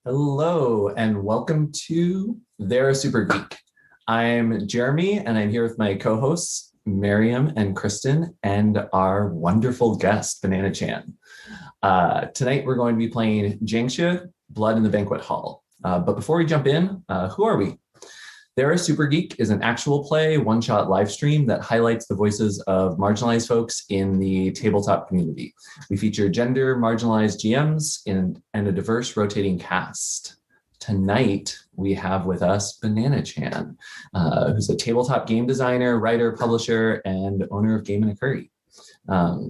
Hello, and welcome to They're a Super Geek. I'm Jeremy, and I'm here with my co-hosts, Mariam and Kristin, and our wonderful guest, Banana Chan. Tonight, we're going to be playing Jiangshi, Blood in the Banquet Hall. But before we jump in, who are we? They're a Super Geek is an actual play, one-shot live stream that highlights the voices of marginalized folks in the tabletop community. We feature gender marginalized GMs and a diverse rotating cast. Tonight, we have with us Banana Chan, who's a tabletop game designer, writer, publisher, and owner of Game and a Curry.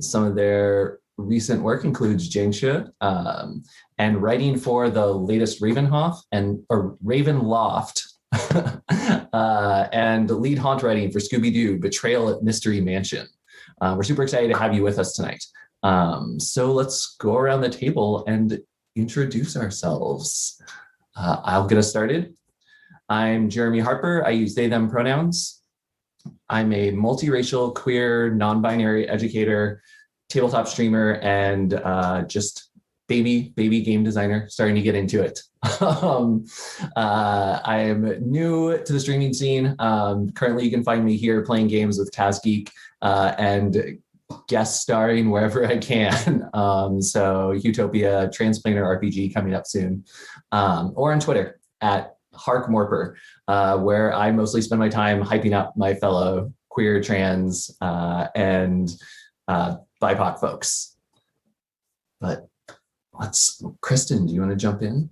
Some of their recent work includes Jiangshi, and writing for the latest Ravenloft, and lead haunt writing for Scooby-Doo, Betrayal at Mystery Mansion. We're super excited to have you with us tonight. So let's go around the table and introduce ourselves. I'll get us started. I'm Jeremy Harper. I use they, them pronouns. I'm a multiracial, queer, non-binary educator, tabletop streamer, and just baby game designer, starting to get into it. I am new to the streaming scene. Currently, you can find me here playing games with TazGeek and guest starring wherever I can. So Utopia, Transplanar RPG coming up soon. Or on Twitter at HarkMorper, where I mostly spend my time hyping up my fellow queer, trans, and BIPoC folks. But Kristin, do you want to jump in?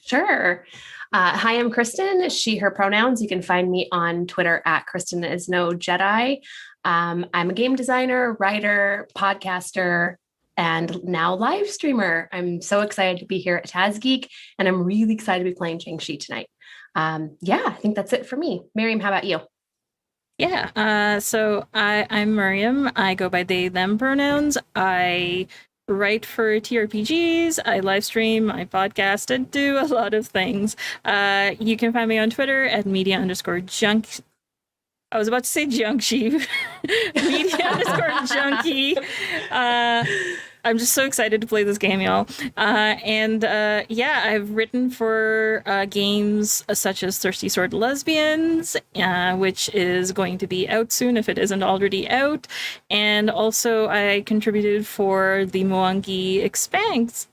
Sure. Hi, I'm Kristin, she, her pronouns. You can find me on Twitter at Kristin is no Jedi. I'm a game designer, writer, podcaster, and now live streamer. I'm so excited to be here at TazGeek, and I'm really excited to be playing Jiangshi tonight. I think that's it for me. Mariam, how about you? So I'm Mariam. I go by they, them pronouns. I write for TRPGs, I live stream, I podcast, and do a lot of things. You can find me on Twitter at media_junk. I was about to say Jiangshi. media_junkie. I'm just so excited to play this game, y'all. I've written for games such as Thirsty Sword Lesbians, which is going to be out soon if it isn't already out. And also I contributed for the Mwangi Expanse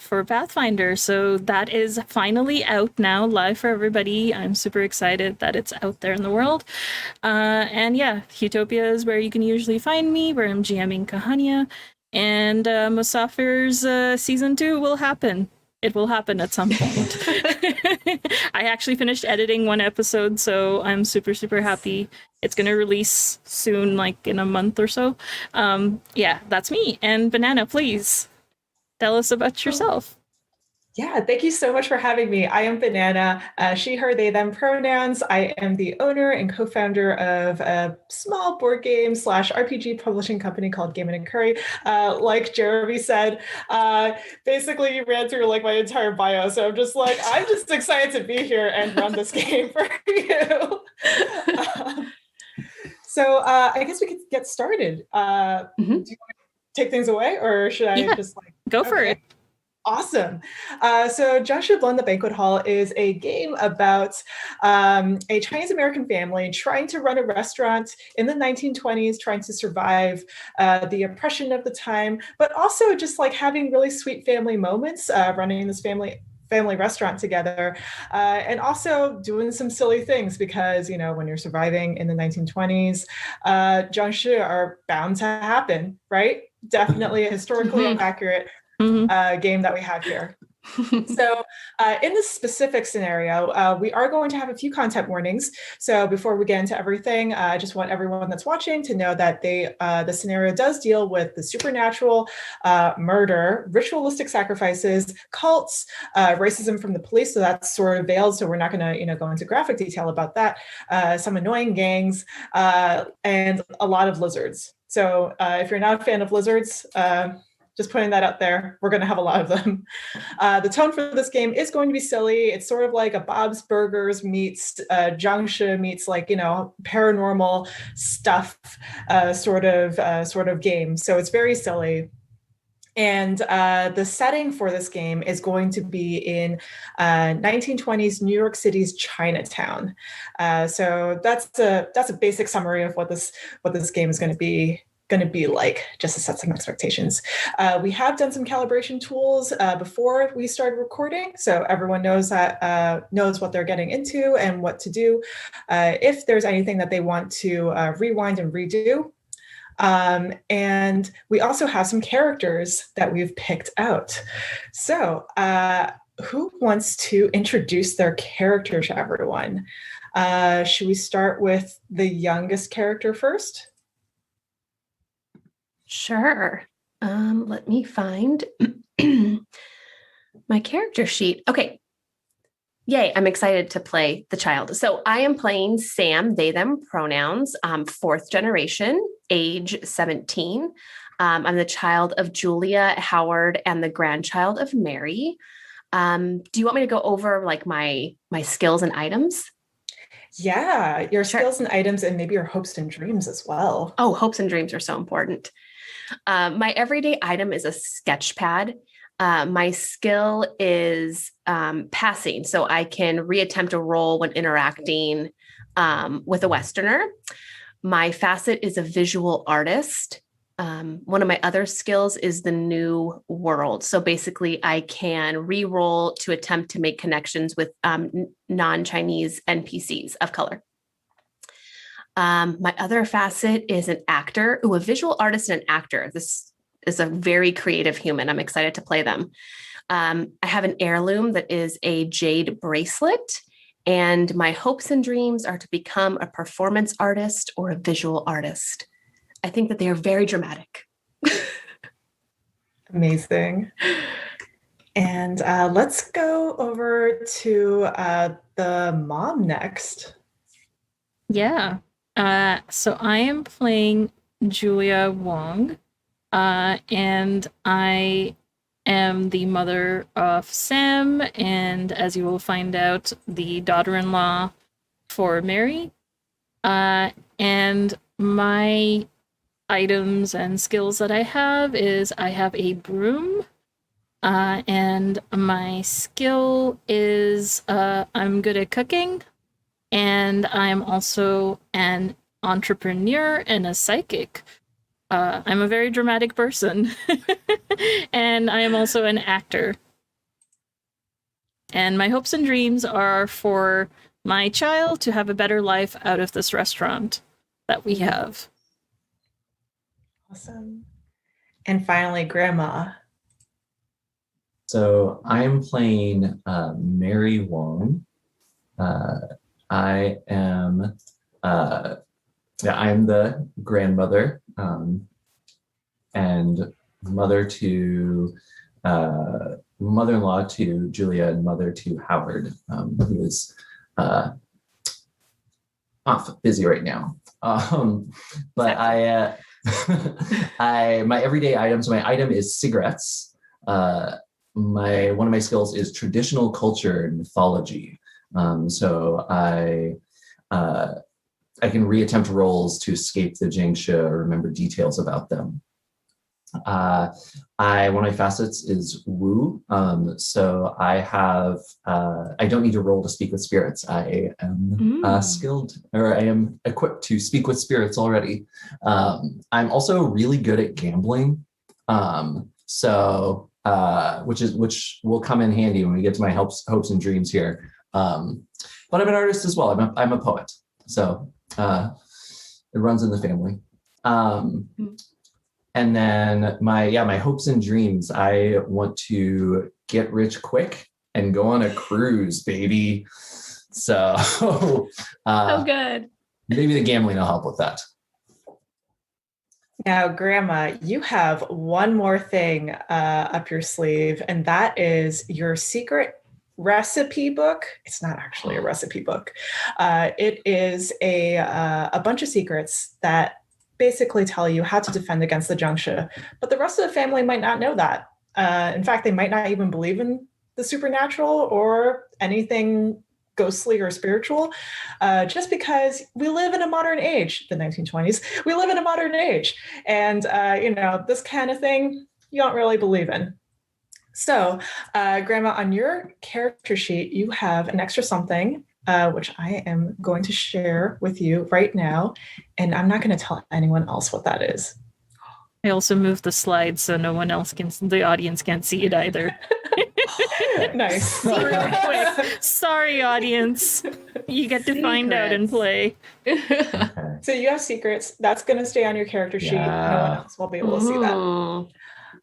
for Pathfinder. So that is finally out now, live for everybody. I'm super excited that it's out there in the world. Utopia is where you can usually find me, where I'm GMing Kahania. And Musafir's Season 2 will happen. It will happen at some point. I actually finished editing one episode, so I'm super, super happy. It's going to release soon, like in a month or so. That's me. And Banana, please tell us about yourself. Yeah, thank you so much for having me. I am Banana, she, her, they, them pronouns. I am the owner and co-founder of a small board game / RPG publishing company called Game and a Curry. Like Jeremy said, basically you ran through like my entire bio. So I'm just excited to be here and run this game for you. I guess we could get started. Do you want to take things away, or should I just go for it? Awesome. So Jiangshi, Blood in the Banquet Hall is a game about a Chinese American family trying to run a restaurant in the 1920s, trying to survive the oppression of the time, but also just like having really sweet family moments, running this family restaurant together, and also doing some silly things because, you know, when you're surviving in the 1920s, Jiangshi are bound to happen, right? Definitely a historically accurate game that we have here. So in this specific scenario, we are going to have a few content warnings. So before we get into everything, I just want everyone that's watching to know that the scenario does deal with the supernatural, murder, ritualistic sacrifices, cults, racism from the police. So that's sort of veiled. So we're not going to, go into graphic detail about that. Some annoying gangs, and a lot of lizards. So if you're not a fan of lizards, just putting that out there, we're going to have a lot of them. The tone for this game is going to be silly. It's sort of like a Bob's Burgers meets Jiangshi meets paranormal stuff sort of game. So it's very silly. And the setting for this game is going to be in 1920s New York City's Chinatown. So that's a basic summary of what this game is going to be like, just to set some expectations. We have done some calibration tools before we started recording, so everyone knows what they're getting into and what to do if there's anything that they want to rewind and redo. And we also have some characters that we've picked out. So who wants to introduce their character to everyone? Should we start with the youngest character first? Sure. Let me find my character sheet. Okay. Yay, I'm excited to play the child. So I am playing Sam, they, them pronouns, 4th generation, age 17. I'm the child of Julia, Howard, and the grandchild of Mary. Do you want me to go over like my skills and items? Yeah, your skills and items, and maybe your hopes and dreams as well. Oh, hopes and dreams are so important. My everyday item is a sketch pad. My skill is passing, so I can reattempt a role when interacting with a Westerner. My facet is a visual artist. One of my other skills is the new world. So basically, I can re-roll to attempt to make connections with non-Chinese NPCs of color. My other facet is an actor. A visual artist and an actor. This is a very creative human. I'm excited to play them. I have an heirloom that is a jade bracelet, and my hopes and dreams are to become a performance artist or a visual artist. I think that they are very dramatic. Amazing. And let's go over to the mom next. Yeah. So I am playing Julia Wong. And I am the mother of Sam, and as you will find out, the daughter-in-law for Mary. And my items and skills that I have is I have a broom, and my skill is I'm good at cooking, and I'm also an entrepreneur and a psychic. I'm a very dramatic person, and I am also an actor. And my hopes and dreams are for my child to have a better life out of this restaurant that we have. Awesome. And finally, Grandma. So I'm playing Mary Wong. I am I'm the grandmother and mother-in-law to Julia and mother to Howard, who is off busy right now. But my everyday items, my item is cigarettes. One of my skills is traditional culture and mythology. So I can reattempt roles to escape the Jiangshi or remember details about them. One of my facets is woo. So I have, I don't need to roll to speak with spirits. I am skilled, or I am equipped to speak with spirits already. I'm also really good at gambling. Which will come in handy when we get to my hopes and dreams here. But I'm an artist as well. I'm a poet. So it runs in the family. And then my hopes and dreams, I want to get rich quick and go on a cruise, baby. So, so good. Maybe the gambling will help with that. Now, Grandma, you have one more thing up your sleeve, and that is your secret recipe book. It's not actually a recipe book. It is a bunch of secrets that basically tell you how to defend against the Jiangshi, but the rest of the family might not know that. In fact, they might not even believe in the supernatural or anything ghostly or spiritual, just because we live in a modern age, the 1920s, we live in a modern age. And, this kind of thing, you don't really believe in. So, Grandma, on your character sheet, you have an extra something, which I am going to share with you right now. And I'm not going to tell anyone else what that is. I also moved the slides so no one else the audience can't see it either. Nice. Real quick. Sorry, audience. You get to find out and play. Okay. So you have secrets. That's going to stay on your character sheet. Yeah. No one else will be able to see that. Ooh.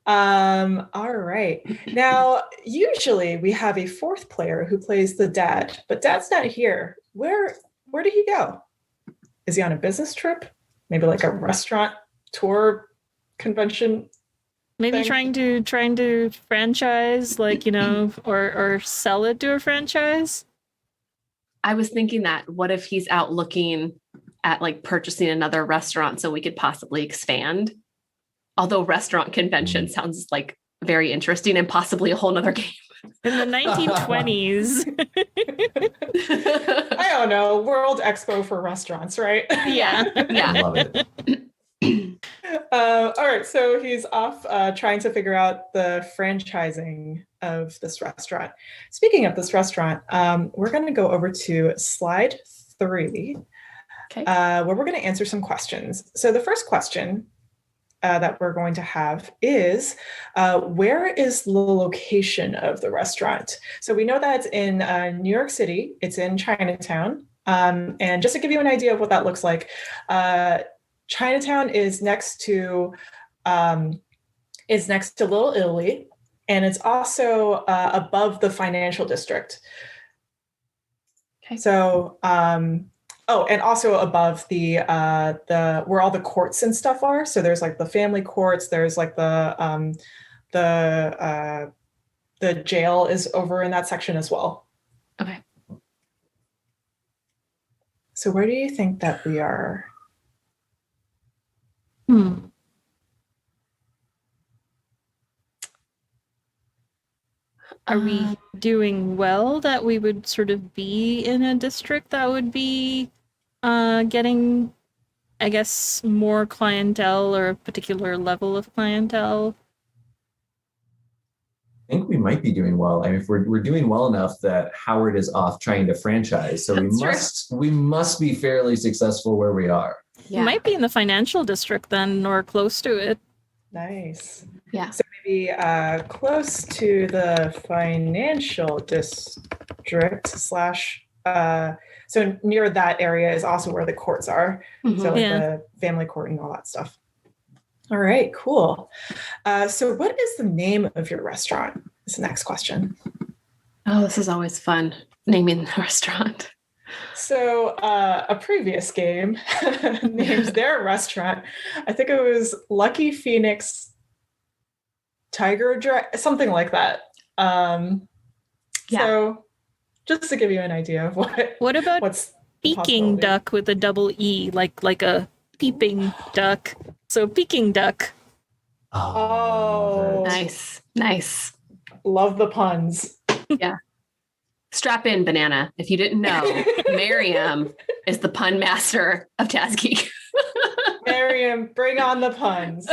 All right. Now, usually we have a fourth player who plays the dad, but Dad's not here. Where did he go? Is he on a business trip? Maybe like a restaurant tour convention? Maybe thing? trying to franchise, like, or sell it to a franchise. I was thinking that what if he's out looking at like purchasing another restaurant so we could possibly expand? Although restaurant convention sounds like very interesting and possibly a whole nother game. In the 1920s. I don't know. World Expo for restaurants, right? Yeah. I love it. All right. So he's off trying to figure out the franchising of this restaurant. Speaking of this restaurant, we're going to go over to slide 3, Okay. where we're going to answer some questions. So the first question that we're going to have is, where is the location of the restaurant? So we know that it's in New York City. It's in Chinatown. And just to give you an idea of what that looks like, Chinatown is next to Little Italy, and it's also above the financial district. Okay. So, and also above the where all the courts and stuff are. So there's like the family courts. There's like the jail is over in that section as well. Okay. So where do you think that we are? Are we doing well that we would sort of be in a district that would be getting, I guess, more clientele or a particular level of clientele? I think we might be doing well. I mean, if we're doing well enough that Howard is off trying to franchise, so we must be fairly successful where we are. Yeah. Might be in the financial district then, or close to it. Nice. Yeah. So maybe close to the financial district slash. So near that area is also where the courts are. Mhm. So like Yeah. the family court and all that stuff. All right, cool. So what is the name of your restaurant? Is the next question. Oh, this is always fun, naming the restaurant. So a previous game named their restaurant, I think it was Lucky Phoenix Tiger something like that. So just to give you an idea of What about what's Peking duck with a double E, like a peeping duck? So Peking duck. Oh, Nice. Love the puns. Yeah. Strap in, Banana. If you didn't know, Mariam is the pun master of TASGeek. Mariam, bring on the puns.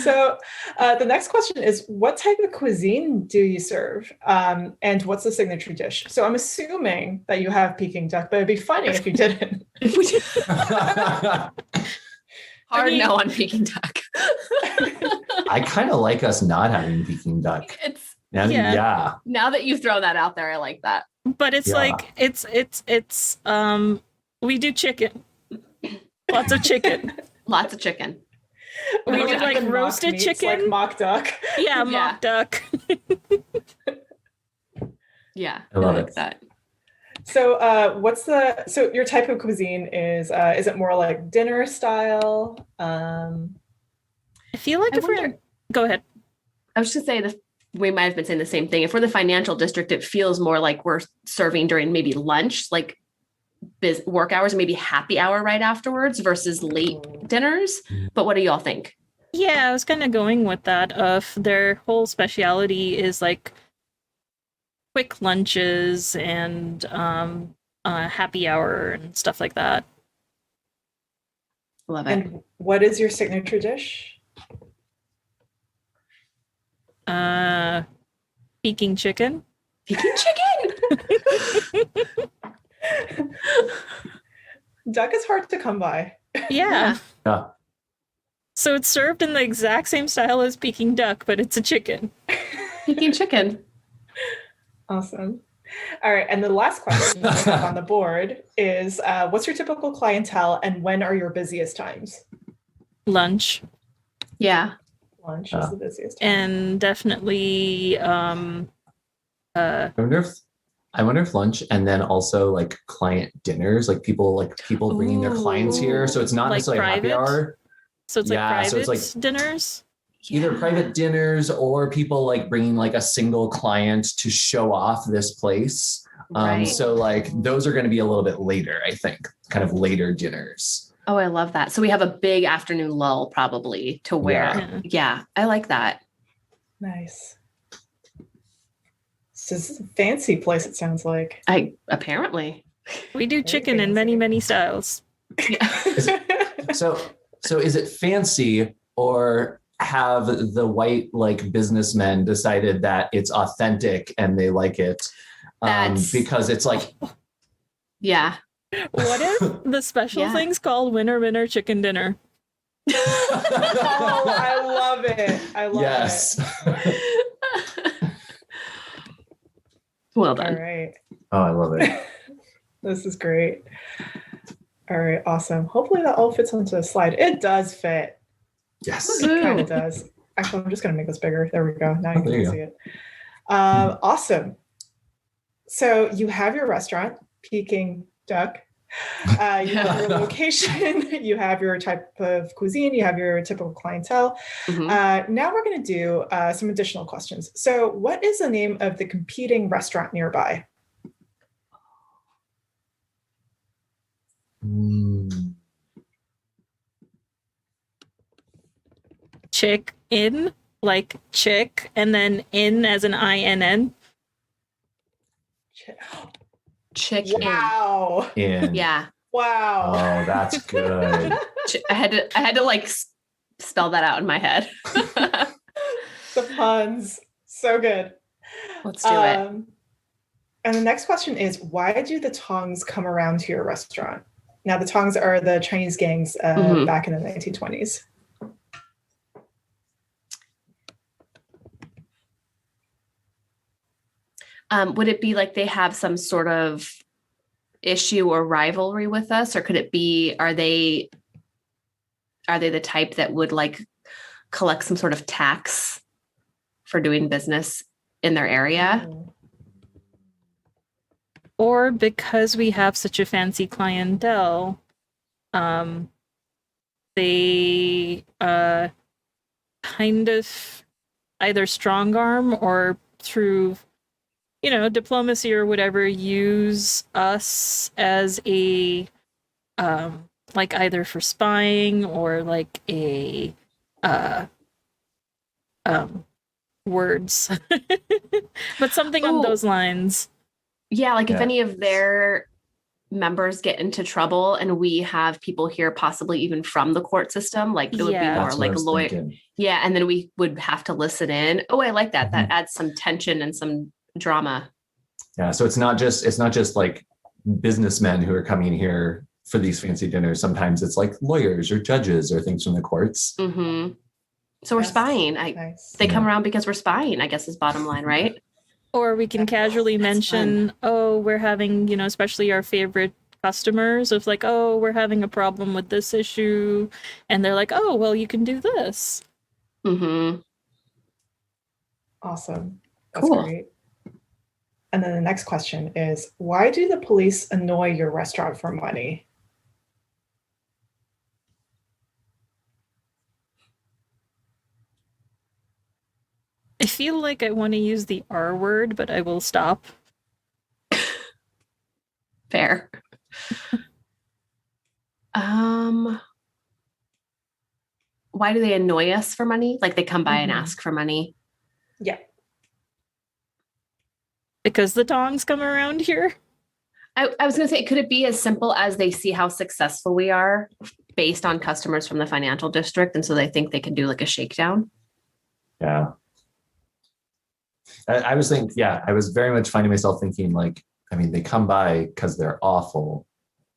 So the next question is, what type of cuisine do you serve? And what's the signature dish? So I'm assuming that you have Peking duck, but it'd be funny if you didn't. Hard no on Peking duck. I kind of like us not having Peking duck. Yeah. Now that you throw that out there, I like that. But it's like it's we do chicken. Lots of chicken. Lots of chicken. We do like roasted meats, chicken. like mock duck. Yeah, mock duck. Yeah, I love like it. that. So so your type of cuisine is it more like dinner style? I feel like go ahead. I was just saying that we might have been saying the same thing. If we're the financial district, it feels more like we're serving during maybe lunch, like work hours, and maybe happy hour right afterwards versus late dinners. But what do y'all think? Yeah, I was kind of going with that. Their whole speciality is like quick lunches and happy hour and stuff like that. Love it. And what is your signature dish? Peking chicken. Peking chicken. Duck is hard to come by. Yeah. Yeah. So it's served in the exact same style as Peking duck, but it's a chicken. Peking chicken. Awesome. All right. And the last question we have on the board is what's your typical clientele and when are your busiest times? Lunch. Yeah. Lunch is the busiest time. And definitely I wonder if lunch and then also like client dinners, like people bringing their clients here. So it's not like necessarily happy private? hour. So it's Yeah, like private so it's like dinners. Either private dinners or people like bringing like a single client to show off this place. Right. So like those are going to be a little bit later, I think, kind of later dinners. Oh, I love that. So we have a big afternoon lull probably to where, yeah, I like that. Nice. This is a fancy place, it sounds like. Apparently. We do Very chicken in fancy. many, many styles. So is it fancy or have the white like businessmen decided that it's authentic and they like it because it's like yeah. What if the special thing's called winner chicken dinner? Oh, I love it. I love it. Well All done. right. Oh, I love it. This is great. All right, awesome. Hopefully that all fits onto the slide. It does fit. Yes. It kind of does. Actually, I'm just going to make this bigger. There we go. Now you can see it. Awesome. So you have your restaurant, Peking Duck. You have your location. You have your type of cuisine. You have your typical clientele. Mm-hmm. Now we're going to do some additional questions. So what is the name of the competing restaurant nearby? Chick in, like chick, and then in as an INN. Chicken. Wow. Yeah. Wow. Oh, that's good. I had to like spell that out in my head. The puns. So good. Let's do it. And the next question is, why do the Tongs come around to your restaurant? Now, the Tongs are the Chinese gangs back in the 1920s. Would it be like they have some sort of issue or rivalry with us, or could it be, are they the type that would like collect some sort of tax for doing business in their area? Or because we have such a fancy clientele, they kind of either strong arm or through diplomacy or whatever, use us as a like either for spying or like a words but something on those lines. Yeah, like if any of their members get into trouble and we have people here possibly even from the court system, like it would be more like a lawyer. Yeah, and then we would have to listen in. Oh, I like that. Mm-hmm. That adds some tension and some drama. Yeah, so it's not just like businessmen who are coming here for these fancy dinners. Sometimes it's like lawyers or judges or things from the courts. Mm-hmm. So we're spying. They come around because we're spying, I guess is bottom line, right? Or we can casually mention, we're having, especially our favorite customers of like, we're having a problem with this issue. And they're like, oh, well, you can do this. Mm-hmm. Awesome. That's great. And then the next question is, why do the police annoy your restaurant for money? I feel like I want to use the R word, but I will stop. Fair. Why do they annoy us for money? Like they come by and ask for money? Yeah. Because the Tongs come around here? I was going to say, could it be as simple as they see how successful we are based on customers from the financial district. And so they think they can do like a shakedown. Yeah. I was very much finding myself thinking like, I mean, they come by because they're awful.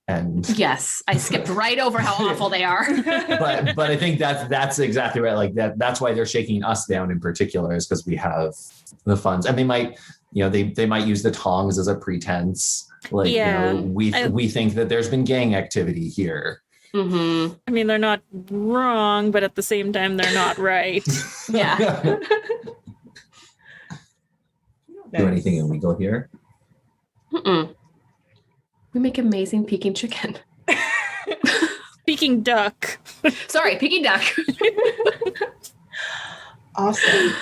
And yes, I skipped right over how awful they are. but I think that's exactly right. Like that's why they're shaking us down in particular, is because we have the funds, and they might, they might use the tongs as a pretense. Like, we think that there's been gang activity here. Mm-hmm. I mean, they're not wrong, but at the same time, they're not right. Yeah. Do anything illegal here? Mm-mm. We make amazing Peking chicken. Peking duck. Sorry, Peking duck. Awesome.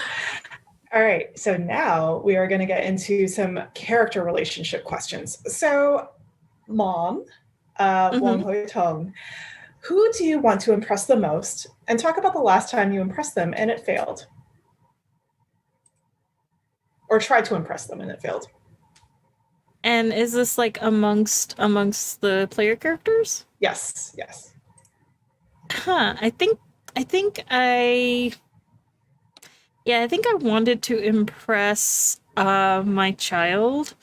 All right, so now we are going to get into some character relationship questions. So, Mom, Wong Hoi Tong, who do you want to impress the most? And talk about the last time you impressed them and it failed. Or tried to impress them and it failed. And is this like amongst the player characters? Yes. I think I wanted to impress my child,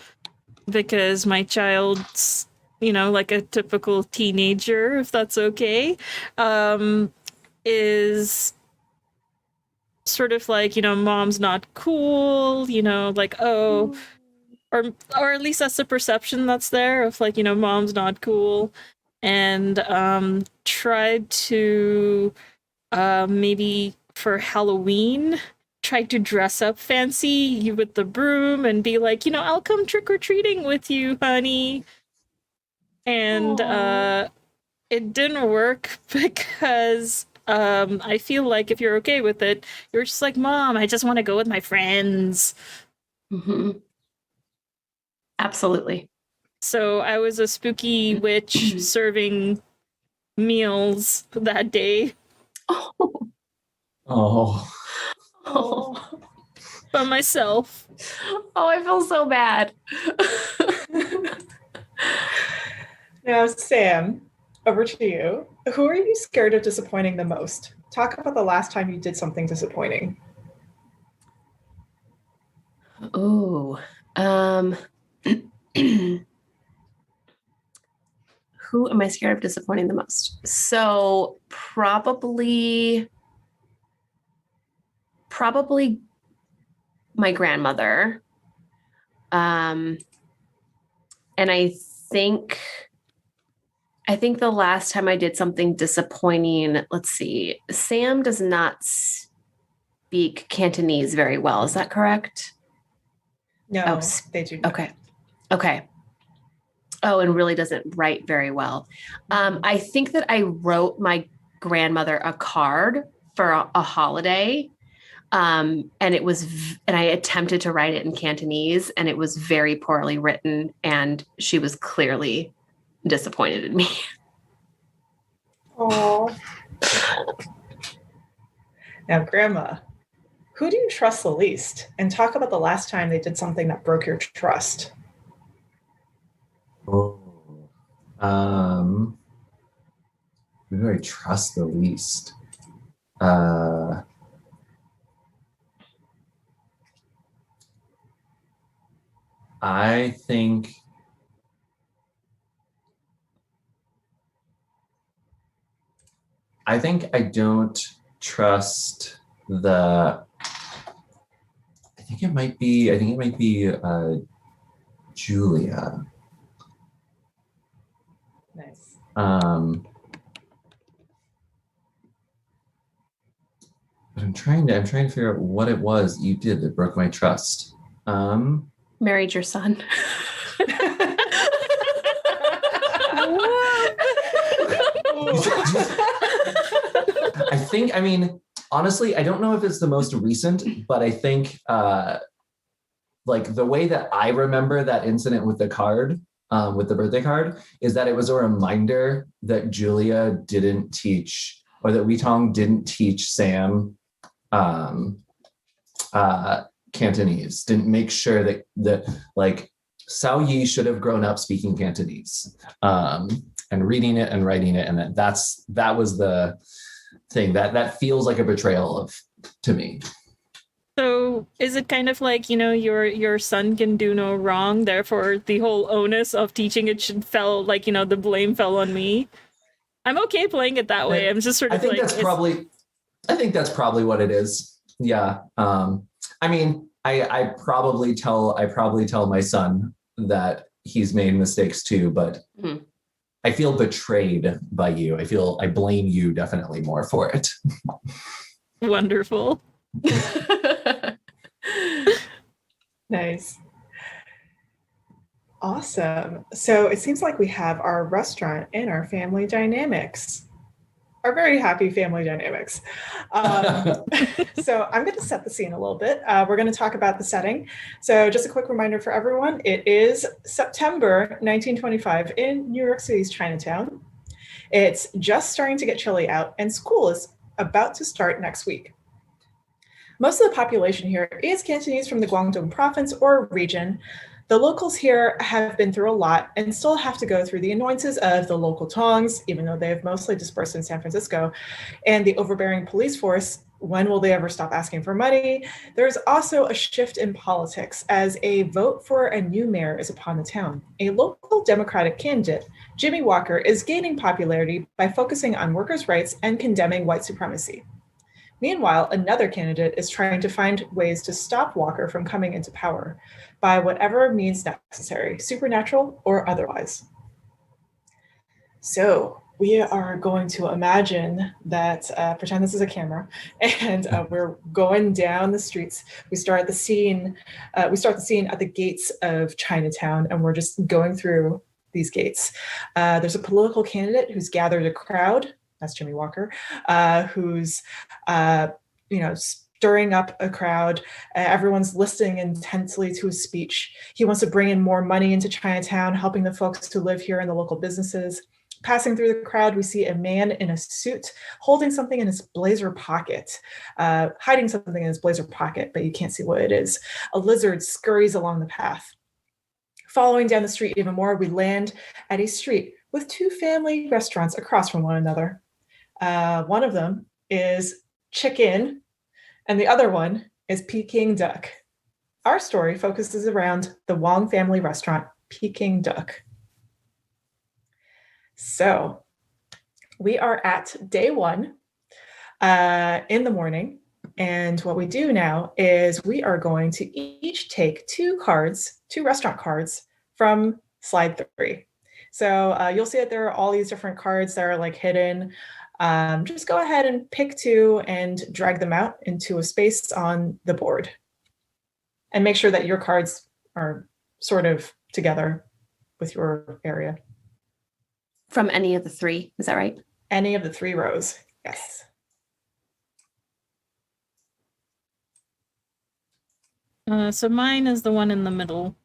because my child's, like a typical teenager, if that's okay, is sort of like, mom's not cool, like, oh, or at least that's the perception that's there of like, mom's not cool, and tried to maybe for Halloween tried to dress up fancy with the broom and be like, I'll come trick-or-treating with you, honey. And it didn't work because I feel like if you're okay with it, you're just like, Mom, I just want to go with my friends. Mm-hmm. Absolutely. So I was a spooky witch serving meals that day. Oh. By myself. Oh, I feel so bad. Now, Sam, over to you. Who are you scared of disappointing the most? Talk about the last time you did something disappointing. Oh, who am I scared of disappointing the most? So probably my grandmother. And I think the last time I did something disappointing, let's see, Sam does not speak Cantonese very well. Is that correct? No, they do not. Okay. Oh, and really doesn't write very well. I think that I wrote my grandmother a card for a holiday. And I attempted to write it in Cantonese, and it was very poorly written, and she was clearly disappointed in me. Oh. Now, Grandma, who do you trust the least? And talk about the last time they did something that broke your trust. Oh. Who do I trust the least? I think I don't trust I think it might be Julia. Nice. But I'm trying to figure out what it was you did that broke my trust. Married your son. Honestly, I don't know if it's the most recent, but I think like the way that I remember that incident with the card, with the birthday card, is that it was a reminder that Julia didn't teach, or that Weitong didn't teach Sam Cantonese, didn't make sure that like Sao Yi should have grown up speaking Cantonese, and reading it and writing it, and that was the thing that feels like a betrayal to me. So is it kind of like, your son can do no wrong, therefore the whole onus of teaching it fell, like, the blame fell on me? I'm okay playing it that way. I'm just sort of I think that's probably what it is. Yeah. I mean, I probably tell my son that he's made mistakes too, but I feel betrayed by you. I blame you definitely more for it. Wonderful. Nice. Awesome. So it seems like we have our restaurant and our family dynamics. Our very happy family dynamics. So I'm going to set the scene a little bit. We're going to talk about the setting. So just a quick reminder for everyone, it is September 1925 in New York City's Chinatown. It's just starting to get chilly out and school is about to start next week. Most of the population here is Cantonese from the Guangdong province or region. The locals here have been through a lot and still have to go through the annoyances of the local tongs, even though they have mostly dispersed in San Francisco, and the overbearing police force. When will they ever stop asking for money? There's also a shift in politics as a vote for a new mayor is upon the town. A local Democratic candidate, Jimmy Walker, is gaining popularity by focusing on workers' rights and condemning white supremacy. Meanwhile, another candidate is trying to find ways to stop Walker from coming into power by whatever means necessary, supernatural or otherwise. So we are going to imagine that, pretend this is a camera, and we're going down the streets. We start the scene at the gates of Chinatown, and we're just going through these gates. There's a political candidate who's gathered a crowd. That's Jimmy Walker, who's, stirring up a crowd. Everyone's listening intensely to his speech. He wants to bring in more money into Chinatown, helping the folks who live here in the local businesses. Passing through the crowd, we see a man in a suit holding something in his blazer pocket, hiding something in his blazer pocket, but you can't see what it is. A lizard scurries along the path. Following down the street even more, we land at a street with two family restaurants across from one another. One of them is Chicken, and the other one is Peking Duck. Our story focuses around the Wong family restaurant, Peking Duck. So we are at day one in the morning, and what we do now is we are going to each take two restaurant cards from slide 3. So you'll see that there are all these different cards that are like hidden. Just go ahead and pick 2 and drag them out into a space on the board. And make sure that your cards are sort of together with your area. From any of the 3, is that right? Any of the 3 rows, yes. So mine is the one in the middle.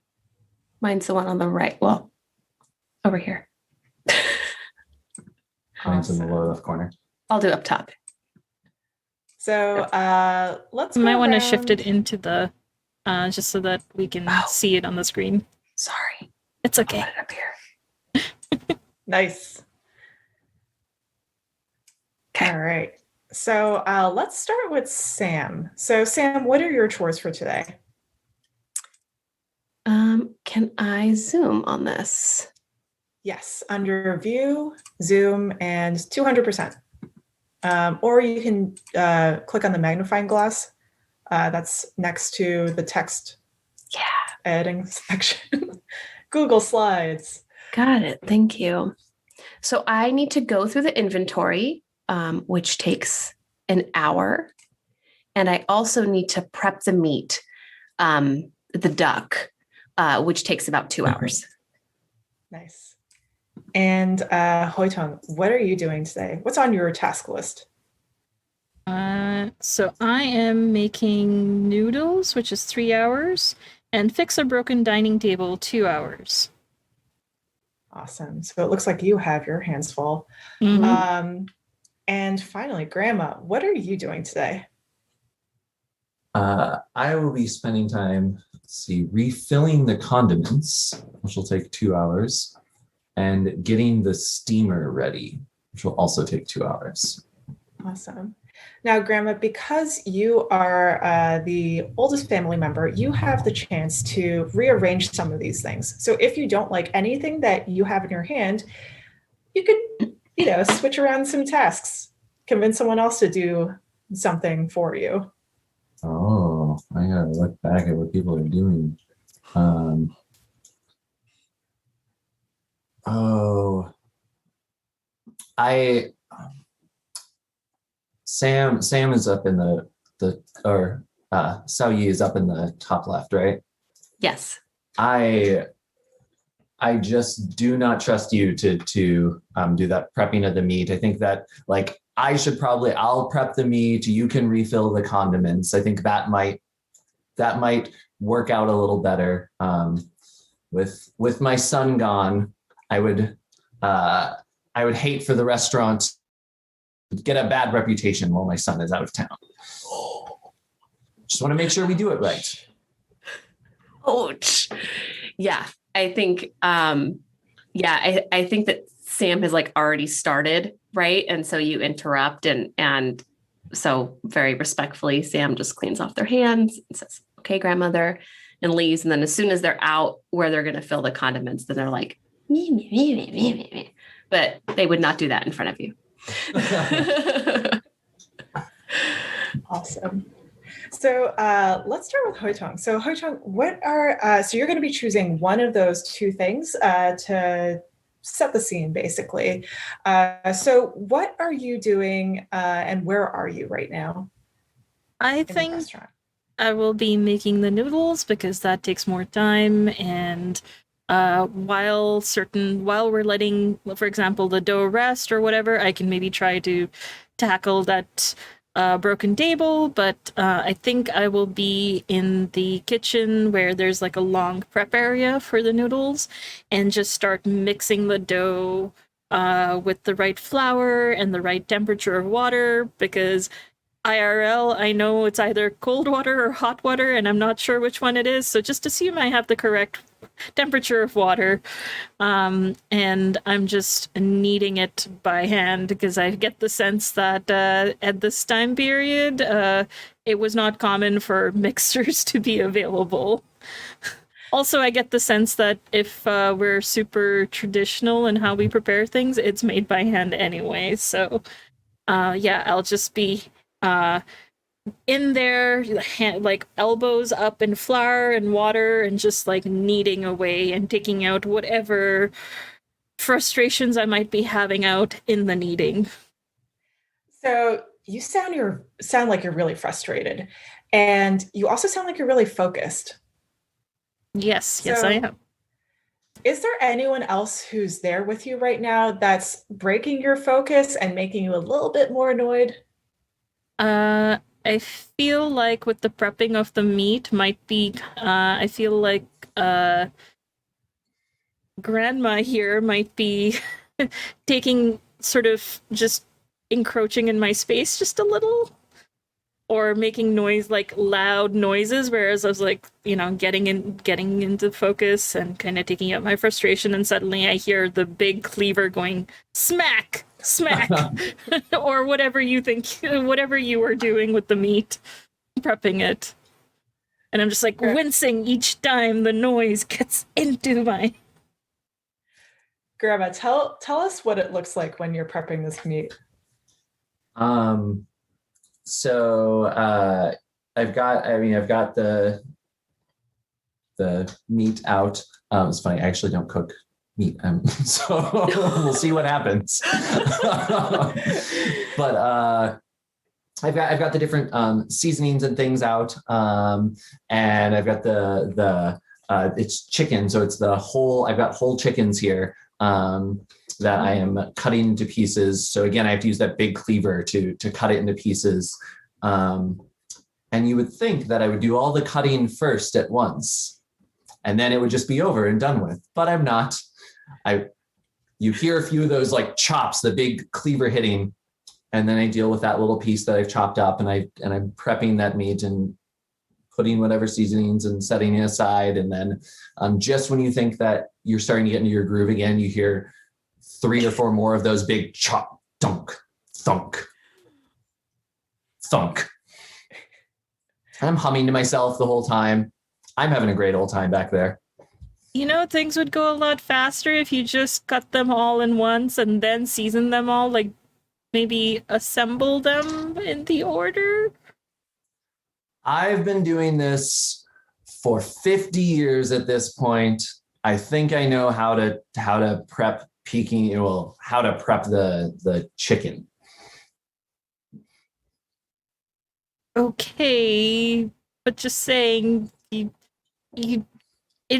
Mine's the one on the right. Well, over here. Mine's in the lower left corner. I'll do up top. So let's You might want to around. shift it into the, just so that we can see it on the screen. Sorry. It's okay. I'll put it up here. Nice. Okay. All right. So let's start with Sam. So Sam, what are your chores for today? Can I zoom on this? Yes, under View, Zoom, and 200%. Or you can click on the magnifying glass. That's next to the text editing section. Google Slides. Got it. Thank you. So I need to go through the inventory, which takes an hour. And I also need to prep the meat, the duck, which takes about 2 hours. Nice. And Hoitong, what are you doing today? What's on your task list? So I am making noodles, which is 3 hours, and fix a broken dining table, 2 hours. Awesome. So it looks like you have your hands full. Mm-hmm. And finally, Grandma, what are you doing today? I will be spending time, let's see, refilling the condiments, which will take 2 hours, and getting the steamer ready, which will also take 2 hours. Awesome. Now, Grandma, because you are the oldest family member, you have the chance to rearrange some of these things. So if you don't like anything that you have in your hand, you could, switch around some tasks, convince someone else to do something for you. Oh, I gotta look back at what people are doing. Sam is up in Sao Yi is up in the top left, right? Yes. I just do not trust you to do that prepping of the meat. I think that I'll prep the meat. You can refill the condiments. I think that might work out a little better. With my son gone, I would hate for the restaurant to get a bad reputation while my son is out of town. Just want to make sure we do it right. Ouch. Yeah, I think I think that Sam has already started, right? And so you interrupt and so very respectfully, Sam just cleans off their hands and says, "Okay, grandmother," and leaves. And then as soon as they're out where they're going to fill the condiments, then they're like, "Me, me, me, me, me, me, me." But they would not do that in front of you. Awesome. So let's start with Hoitong. So Hoitong, so you're going to be choosing one of those two things to set the scene, basically. So what are you doing and where are you right now? I think I will be making the noodles because that takes more time, and while we're letting, for example, the dough rest or whatever, I can maybe try to tackle that broken table, but I think I will be in the kitchen where there's a long prep area for the noodles and just start mixing the dough with the right flour and the right temperature of water, because IRL, I know it's either cold water or hot water, and I'm not sure which one it is, so just assume I have the correct temperature of water. And I'm just kneading it by hand because I get the sense that at this time period, it was not common for mixers to be available. Also, I get the sense that if we're super traditional in how we prepare things, it's made by hand anyway. So I'll just be in there, elbows up in flour and water, and just kneading away and taking out whatever frustrations I might be having out in the kneading. So you sound like you're really frustrated, and you also sound like you're really focused. Yes, I am. Is there anyone else who's there with you right now that's breaking your focus and making you a little bit more annoyed? I feel like with the prepping of the meat might be, I feel like Grandma here might be taking sort of just encroaching in my space just a little, or making noise, loud noises, whereas I was getting into focus and kind of taking out my frustration, and suddenly I hear the big cleaver going smack, smack, or whatever you were doing with the meat, prepping it. And I'm just wincing each time the noise gets into my... Grandma, tell us what it looks like when you're prepping this meat. So I've got the meat out. It's funny, I actually don't cook meat, so we'll see what happens. But I've got the different seasonings and things out, and I've got the it's chicken, so it's the whole. I've got whole chickens here that I am cutting into pieces. So again, I have to use that big cleaver to cut it into pieces. And you would think that I would do all the cutting first at once, and then it would just be over and done with. But I'm not. You hear a few of those chops, the big cleaver hitting, and then I deal with that little piece that I've chopped up, and I'm prepping that meat, and putting whatever seasonings and setting it aside. And then just when you think that you're starting to get into your groove again, you hear 3 or 4 more of those big chop, dunk, thunk, thunk. I'm humming to myself the whole time. I'm having a great old time back there. You know, things would go a lot faster if you just cut them all in once and then season them all, like maybe assemble them in the order. I've been doing this for 50 years at this point. I think I know how to prep how to prep the chicken. Okay, but just saying, it'd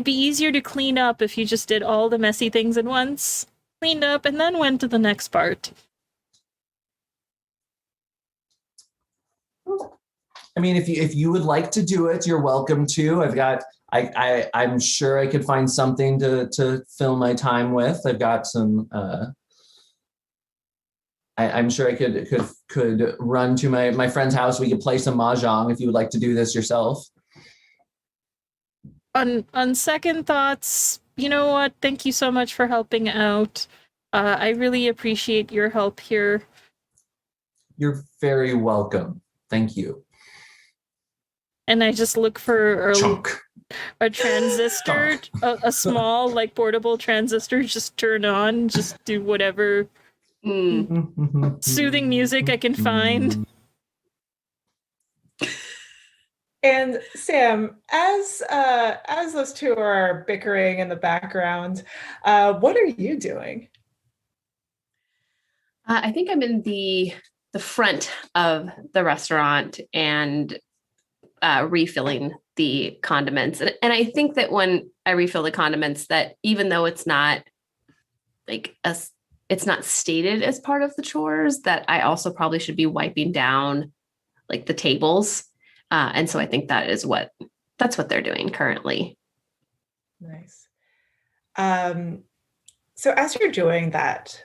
be easier to clean up if you just did all the messy things at once, cleaned up, and then went to the next part. I mean, if you would like to do it, you're welcome to. I'm sure I could find something to fill my time with. I've got some. I'm sure I could run to my friend's house. We could play some mahjong if you would like to do this yourself. On second thoughts, you know what? Thank you so much for helping out. I really appreciate your help here. You're very welcome. Thank you. And I just look for a transistor, a small, like, portable transistor, just turn on, just do whatever soothing music I can find. And Sam, as those two are bickering in the background, what are you doing? I think I'm in the front of the restaurant and refilling the condiments. And I think that when I refill the condiments, that even though it's not like it's not stated as part of the chores, that I also probably should be wiping down like the tables. And so I think that's what they're doing currently. Nice. So as you're doing that,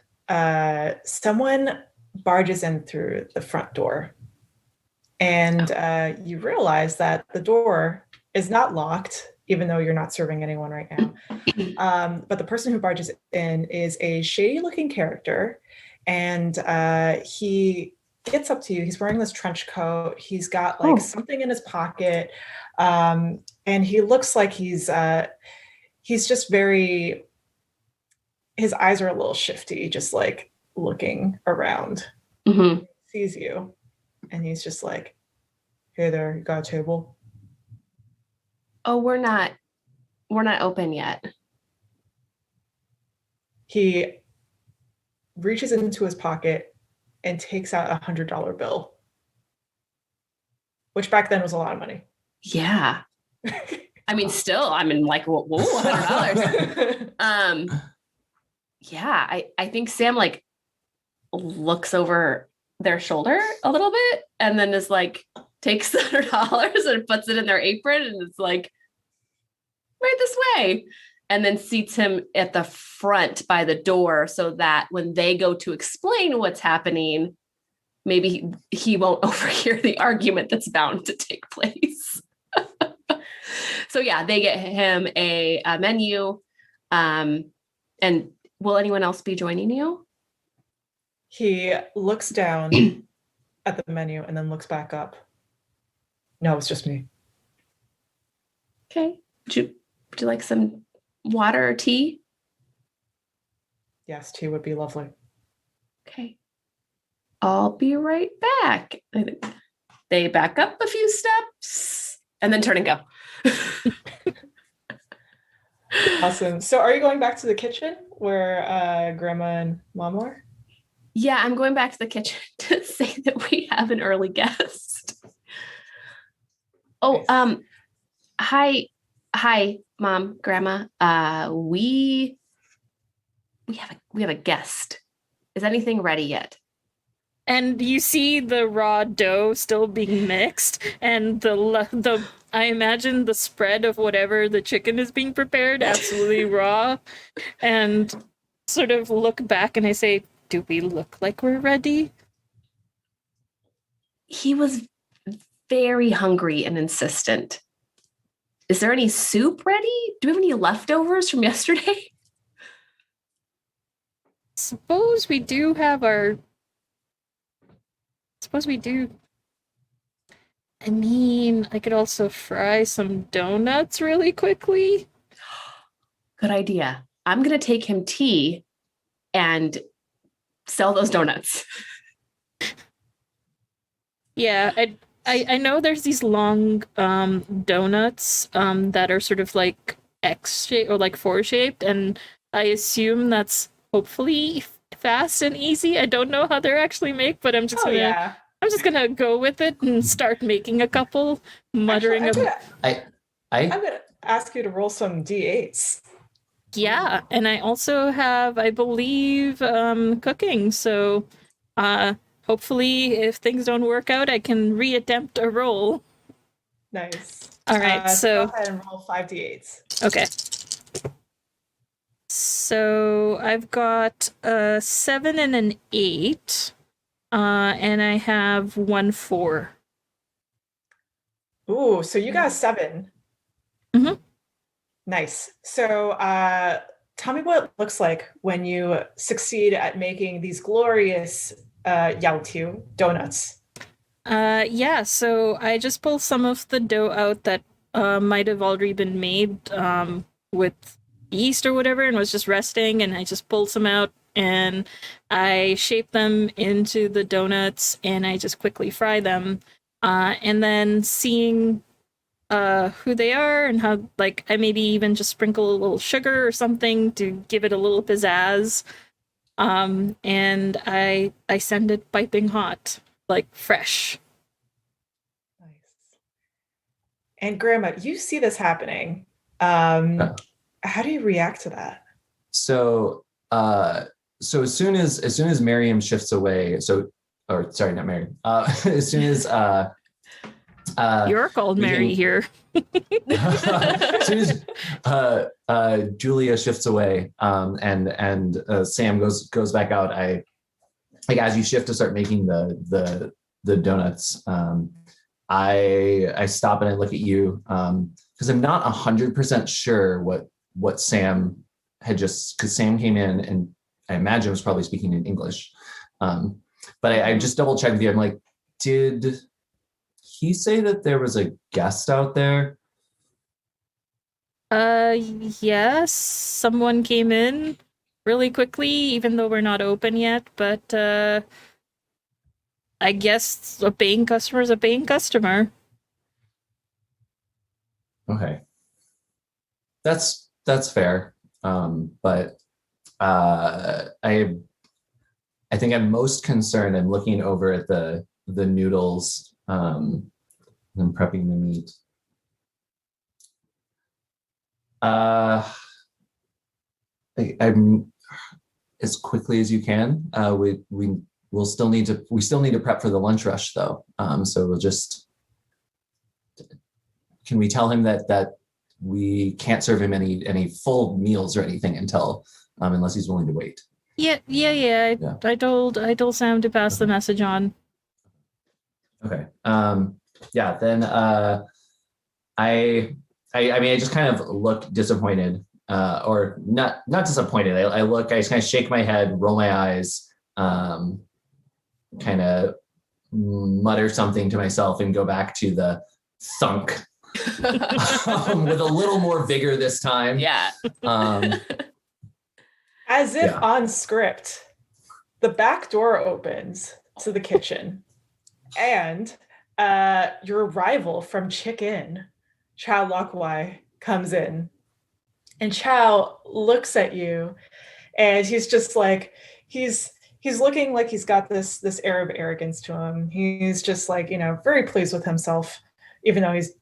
someone barges in through the front door, and you realize that the door is not locked, even though you're not serving anyone right now. But the person who barges in is a shady-looking character, and he gets up to you. He's wearing this trench coat. He's got like something in his pocket, and he looks like he's just very. His eyes are a little shifty, just like looking around. Mm-hmm. He sees you, and he's just like, "Hey there, you got a table?" Oh, we're not open yet. He reaches into his pocket and takes out $100 bill, which back then was a lot of money. Yeah. I mean, still, I'm in like, whoa, $100. Yeah, I think Sam like looks over their shoulder a little bit and then is like, takes the $100 and puts it in their apron and it's like, right this way. And then seats him at the front by the door so that when they go to explain what's happening, maybe he won't overhear the argument that's bound to take place. So yeah, they get him a menu. And will anyone else be joining you? He looks down at the menu and then looks back up. No, it's just me. Okay. Would you like some water or tea? Yes, tea would be lovely. Okay. I'll be right back. They back up a few steps and then turn and go. Awesome. So are you going back to the kitchen where Grandma and Mom are? Yeah, I'm going back to the kitchen to say that we have an early guest. Oh, nice. Hi, Mom, Grandma. We have a guest. Is anything ready yet? And you see the raw dough still being mixed, and the I imagine the spread of whatever the chicken is being prepared absolutely raw, and sort of look back and I say, "Do we look like we're ready?" He was very hungry and insistent. Is there any soup ready? Do we have any leftovers from yesterday? Suppose we do. I mean, I could also fry some donuts really quickly. Good idea. I'm going to take him tea and sell those donuts. Yeah, I know there's these long donuts that are sort of like X-shaped or like four-shaped, and I assume that's hopefully fast and easy. I don't know how they're actually made, but I'm just gonna go with it and start making a couple, muttering Actually, about. I'm gonna ask you to roll some d8s. Yeah, and I also have, I believe, cooking. So, hopefully, if things don't work out, I can reattempt a roll. Nice. All right, so go ahead and roll 5d8s. Okay. So I've got a 7 and an 8, and I have 1 4. Ooh, so you got a 7. Mm-hmm. Nice. So tell me what it looks like when you succeed at making these glorious yaotiu donuts. Yeah, so I just pulled some of the dough out that might have already been made with yeast or whatever and was just resting, and I just pulled some out and I shaped them into the donuts and I just quickly fry them. And then seeing who they are and how, like, I maybe even just sprinkle a little sugar or something to give it a little pizzazz. And I send it piping hot, like fresh. Nice. And Grandma, you see this happening. How do you react to that? So as soon as Mariam shifts away, sorry, not Mariam. As soon as you're called Mary here. As soon as Julia shifts away, and Sam goes back out, I like, as you shift to start making the donuts, I stop and I look at you because I'm not 100% sure what Sam had just, because Sam came in and I imagine was probably speaking in English, but I just double checked with you. I'm like, did he say that there was a guest out there? Yes, someone came in really quickly, even though we're not open yet, but I guess a paying customer is a paying customer. Okay. That's fair. But I think I'm most concerned. I'm looking over at the noodles, and prepping the meat. I'm as quickly as you can. We still need to prep for the lunch rush though. So we'll just, can we tell him that we can't serve him any full meals or anything until unless he's willing to wait? Yeah. I told Sam to pass the message on. Okay. Yeah. Then I mean, I just kind of look disappointed, or not disappointed. I just kind of shake my head, roll my eyes, kind of mutter something to myself and go back to the thunk with a little more vigor this time. Yeah. As if on script, the back door opens to the kitchen and your rival from Chick-In, Chow Lokwai, comes in. And Chow looks at you and he's just like, he's looking like he's got this air of arrogance to him. He's just like, very pleased with himself, even though he's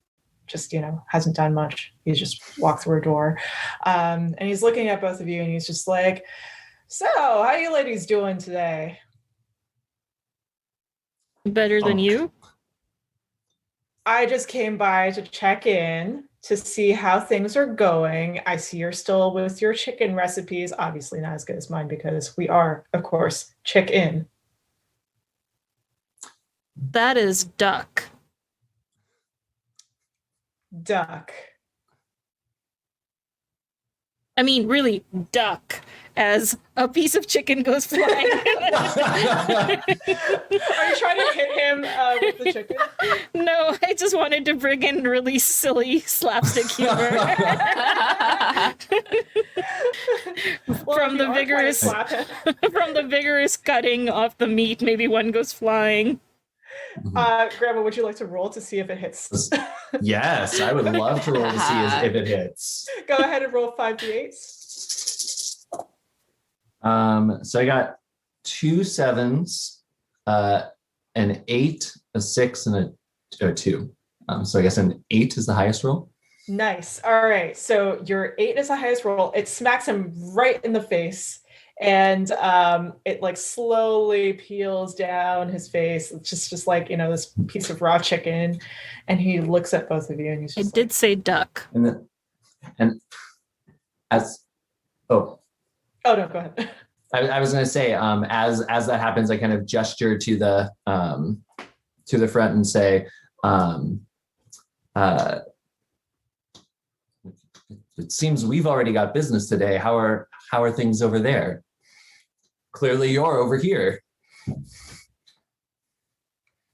just, hasn't done much. He's just walked through a door. And he's looking at both of you and he's just like, so how you ladies doing today? Better than you? I just came by to check in to see how things are going. I see you're still with your chicken recipes. Obviously not as good as mine because we are, of course, Chick-In. That is duck. duck. I mean, really, duck, as a piece of chicken goes flying. Are you trying to hit him with the chicken? No, I just wanted to bring in really silly slapstick humor. Well, From if the you are trying to vigorous slap him, from the vigorous cutting off the meat, maybe one goes flying. Grandma, would you like to roll to see if it hits? Yes, I would love to roll to see if it hits. Go ahead and roll 5d8s. So I got 2 7s, an 8, a 6, and a 2. So I guess an 8 is the highest roll. Nice. All right. So your 8 is the highest roll. It smacks him right in the face. And it like slowly peels down his face. It's just like, this piece of raw chicken. And he looks at both of you and he's just Did say duck. And as oh no, go ahead. I was going to say, as that happens, I kind of gesture to the front and say, it seems we've already got business today. How are things over there? Clearly you're over here.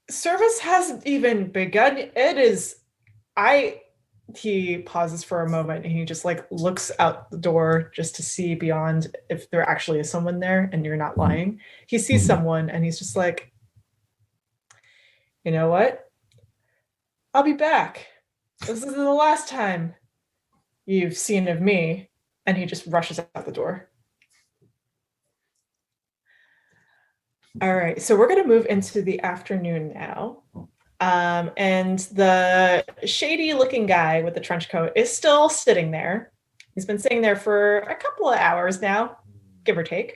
Service hasn't even begun. He pauses for a moment and he just like looks out the door just to see beyond if there actually is someone there and you're not lying. He sees someone and he's just like, you know what? I'll be back. This is the last time you've seen of me. And he just rushes out the door. All right, so we're going to move into the afternoon now. And the shady looking guy with the trench coat is still sitting there. He's been sitting there for a couple of hours now, give or take.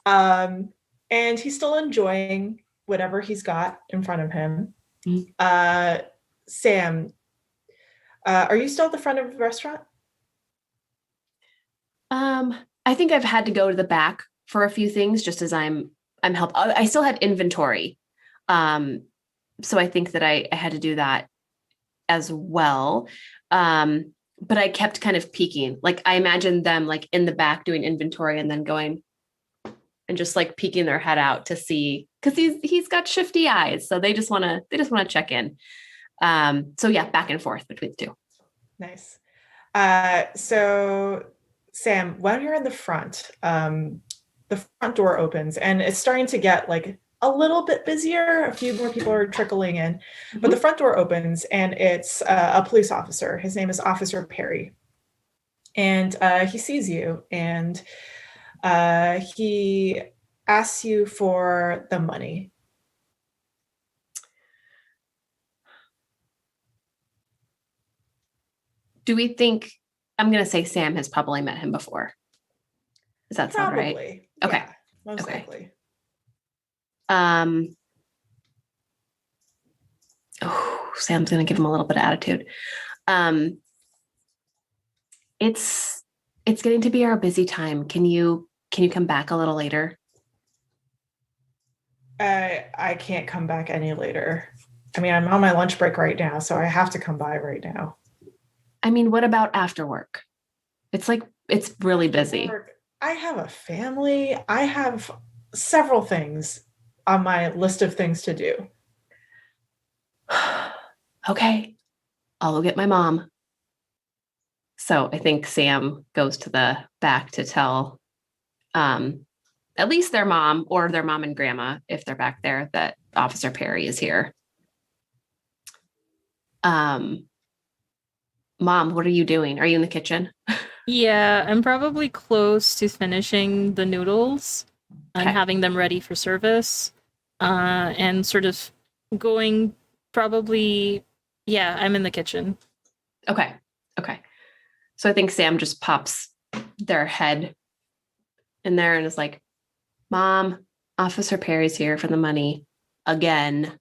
And he's still enjoying whatever he's got in front of him. Sam, are you still at the front of the restaurant? I think I've had to go to the back for a few things just as I'm help. I still had inventory. So I think that I had to do that as well. But I kept kind of peeking. Like I imagined them like in the back doing inventory and then going and just like peeking their head out to see, because he's got shifty eyes. So they just want to check in. So yeah, back and forth between the two. Nice. So Sam, when you're in the front, the front door opens and it's starting to get like a little bit busier. A few more people are trickling in, but the front door opens and it's a police officer. His name is Officer Perry. And he sees you and he asks you for the money. Do we think, I'm going to say Sam has probably met him before. Does that sound right? Okay. Yeah, most likely. Oh, Sam's going to give him a little bit of attitude. It's getting to be our busy time. Can you come back a little later? I can't come back any later. I mean, I'm on my lunch break right now, so I have to come by right now. I mean, what about after work? It's really busy. I have a family. I have several things on my list of things to do. Okay, I'll go get my mom. So I think Sam goes to the back to tell at least their mom or their mom and grandma, if they're back there, that Officer Perry is here. Mom, what are you doing? Are you in the kitchen? Yeah, I'm probably close to finishing the noodles and having them ready for service. And sort of going probably, yeah, I'm in the kitchen. Okay. So I think Sam just pops their head in there and is like, Mom, Officer Perry's here for the money again.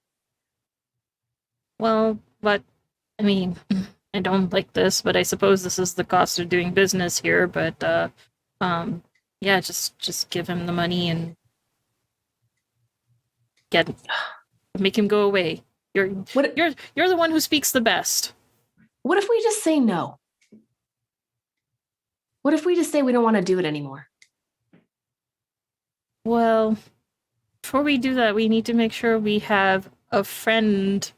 Well, but I mean, I don't like this, but I suppose this is the cost of doing business here. But yeah, just give him the money and make him go away. You're the one who speaks the best. What if we just say no? What if we just say we don't want to do it anymore? Well, before we do that, we need to make sure we have a friend.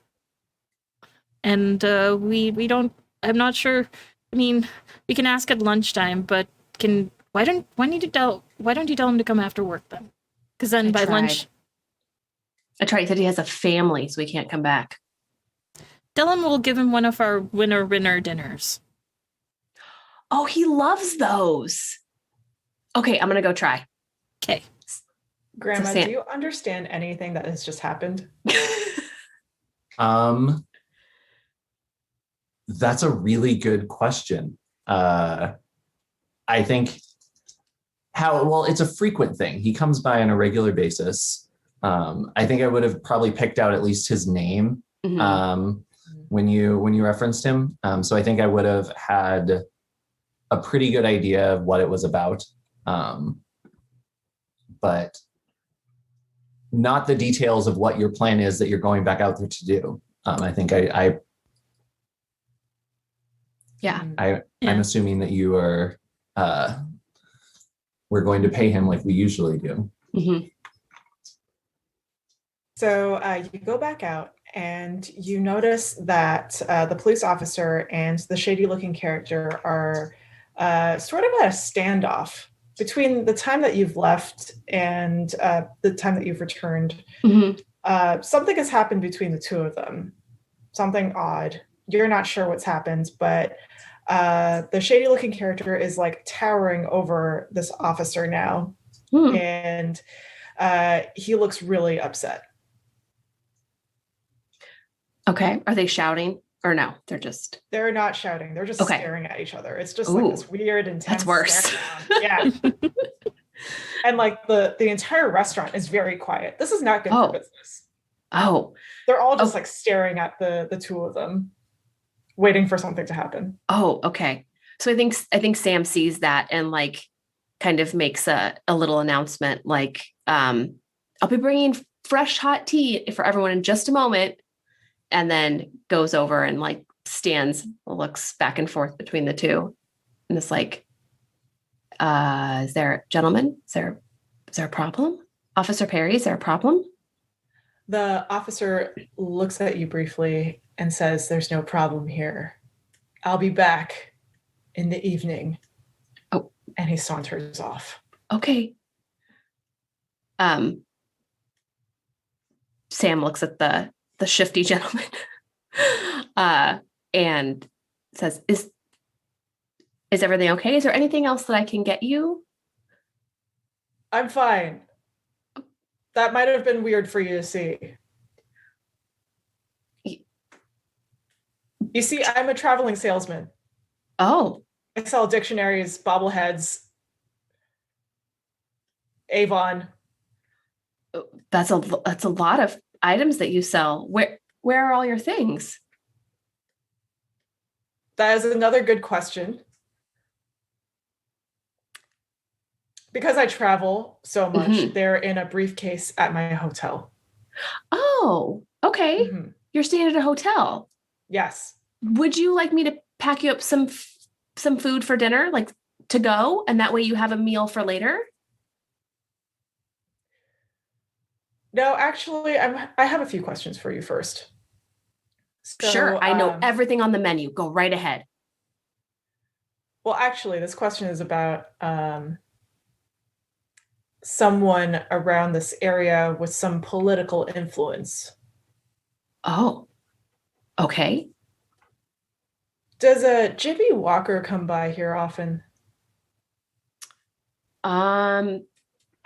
And we don't. I'm not sure. I mean, we can ask at lunchtime, but why don't you tell him to come after work then? Because then by lunch, I tried. He said he has a family, so he can't come back. tell him we'll give him one of our winner dinners. Oh, he loves those. Okay, I'm gonna go try. Okay. Grandma, do you understand anything that has just happened? That's a really good question. I think it's a frequent thing. He comes by on a regular basis. I think I would have probably picked out at least his name when you referenced him. So I think I would have had a pretty good idea of what it was about. But not the details of what your plan is that you're going back out there to do. I think I'm assuming that you are, we're going to pay him like we usually do. Mm-hmm. So you go back out and you notice that the police officer and the shady looking character are sort of at a standoff between the time that you've left and the time that you've returned. Mm-hmm. Something has happened between the two of them. Something odd. You're not sure what's happened, but the shady looking character is like towering over this officer now. And he looks really upset. Okay. Are they shouting or no? They're not shouting. They're just staring at each other. It's just like this weird, intense. That's worse. Yeah. And like the entire restaurant is very quiet. This is not good for business. Oh. They're all just like staring at the two of them, waiting for something to happen. Oh, okay. So I think Sam sees that and like kind of makes a little announcement like, I'll be bringing fresh hot tea for everyone in just a moment. And then goes over and like looks back and forth between the two. And it's like, is there a problem? Officer Perry, is there a problem? The officer looks at you briefly and says, "There's no problem here. I'll be back in the evening." Oh. And he saunters off. Okay. Sam looks at the shifty gentleman and says, is everything okay? Is there anything else that I can get you? I'm fine. That might have been weird for you to see. You see, I'm a traveling salesman. Oh. I sell dictionaries, bobbleheads, Avon. That's a lot of items that you sell. Where are all your things? That is another good question. Because I travel so much, they're in a briefcase at my hotel. Oh, okay. Mm-hmm. You're staying at a hotel. Yes. Would you like me to pack you up some food for dinner, like to go, and that way you have a meal for later? No, actually, I have a few questions for you first. So, sure, I know everything on the menu. Go right ahead. Well, actually, this question is about someone around this area with some political influence. Oh, okay. Does a Jimmy Walker come by here often?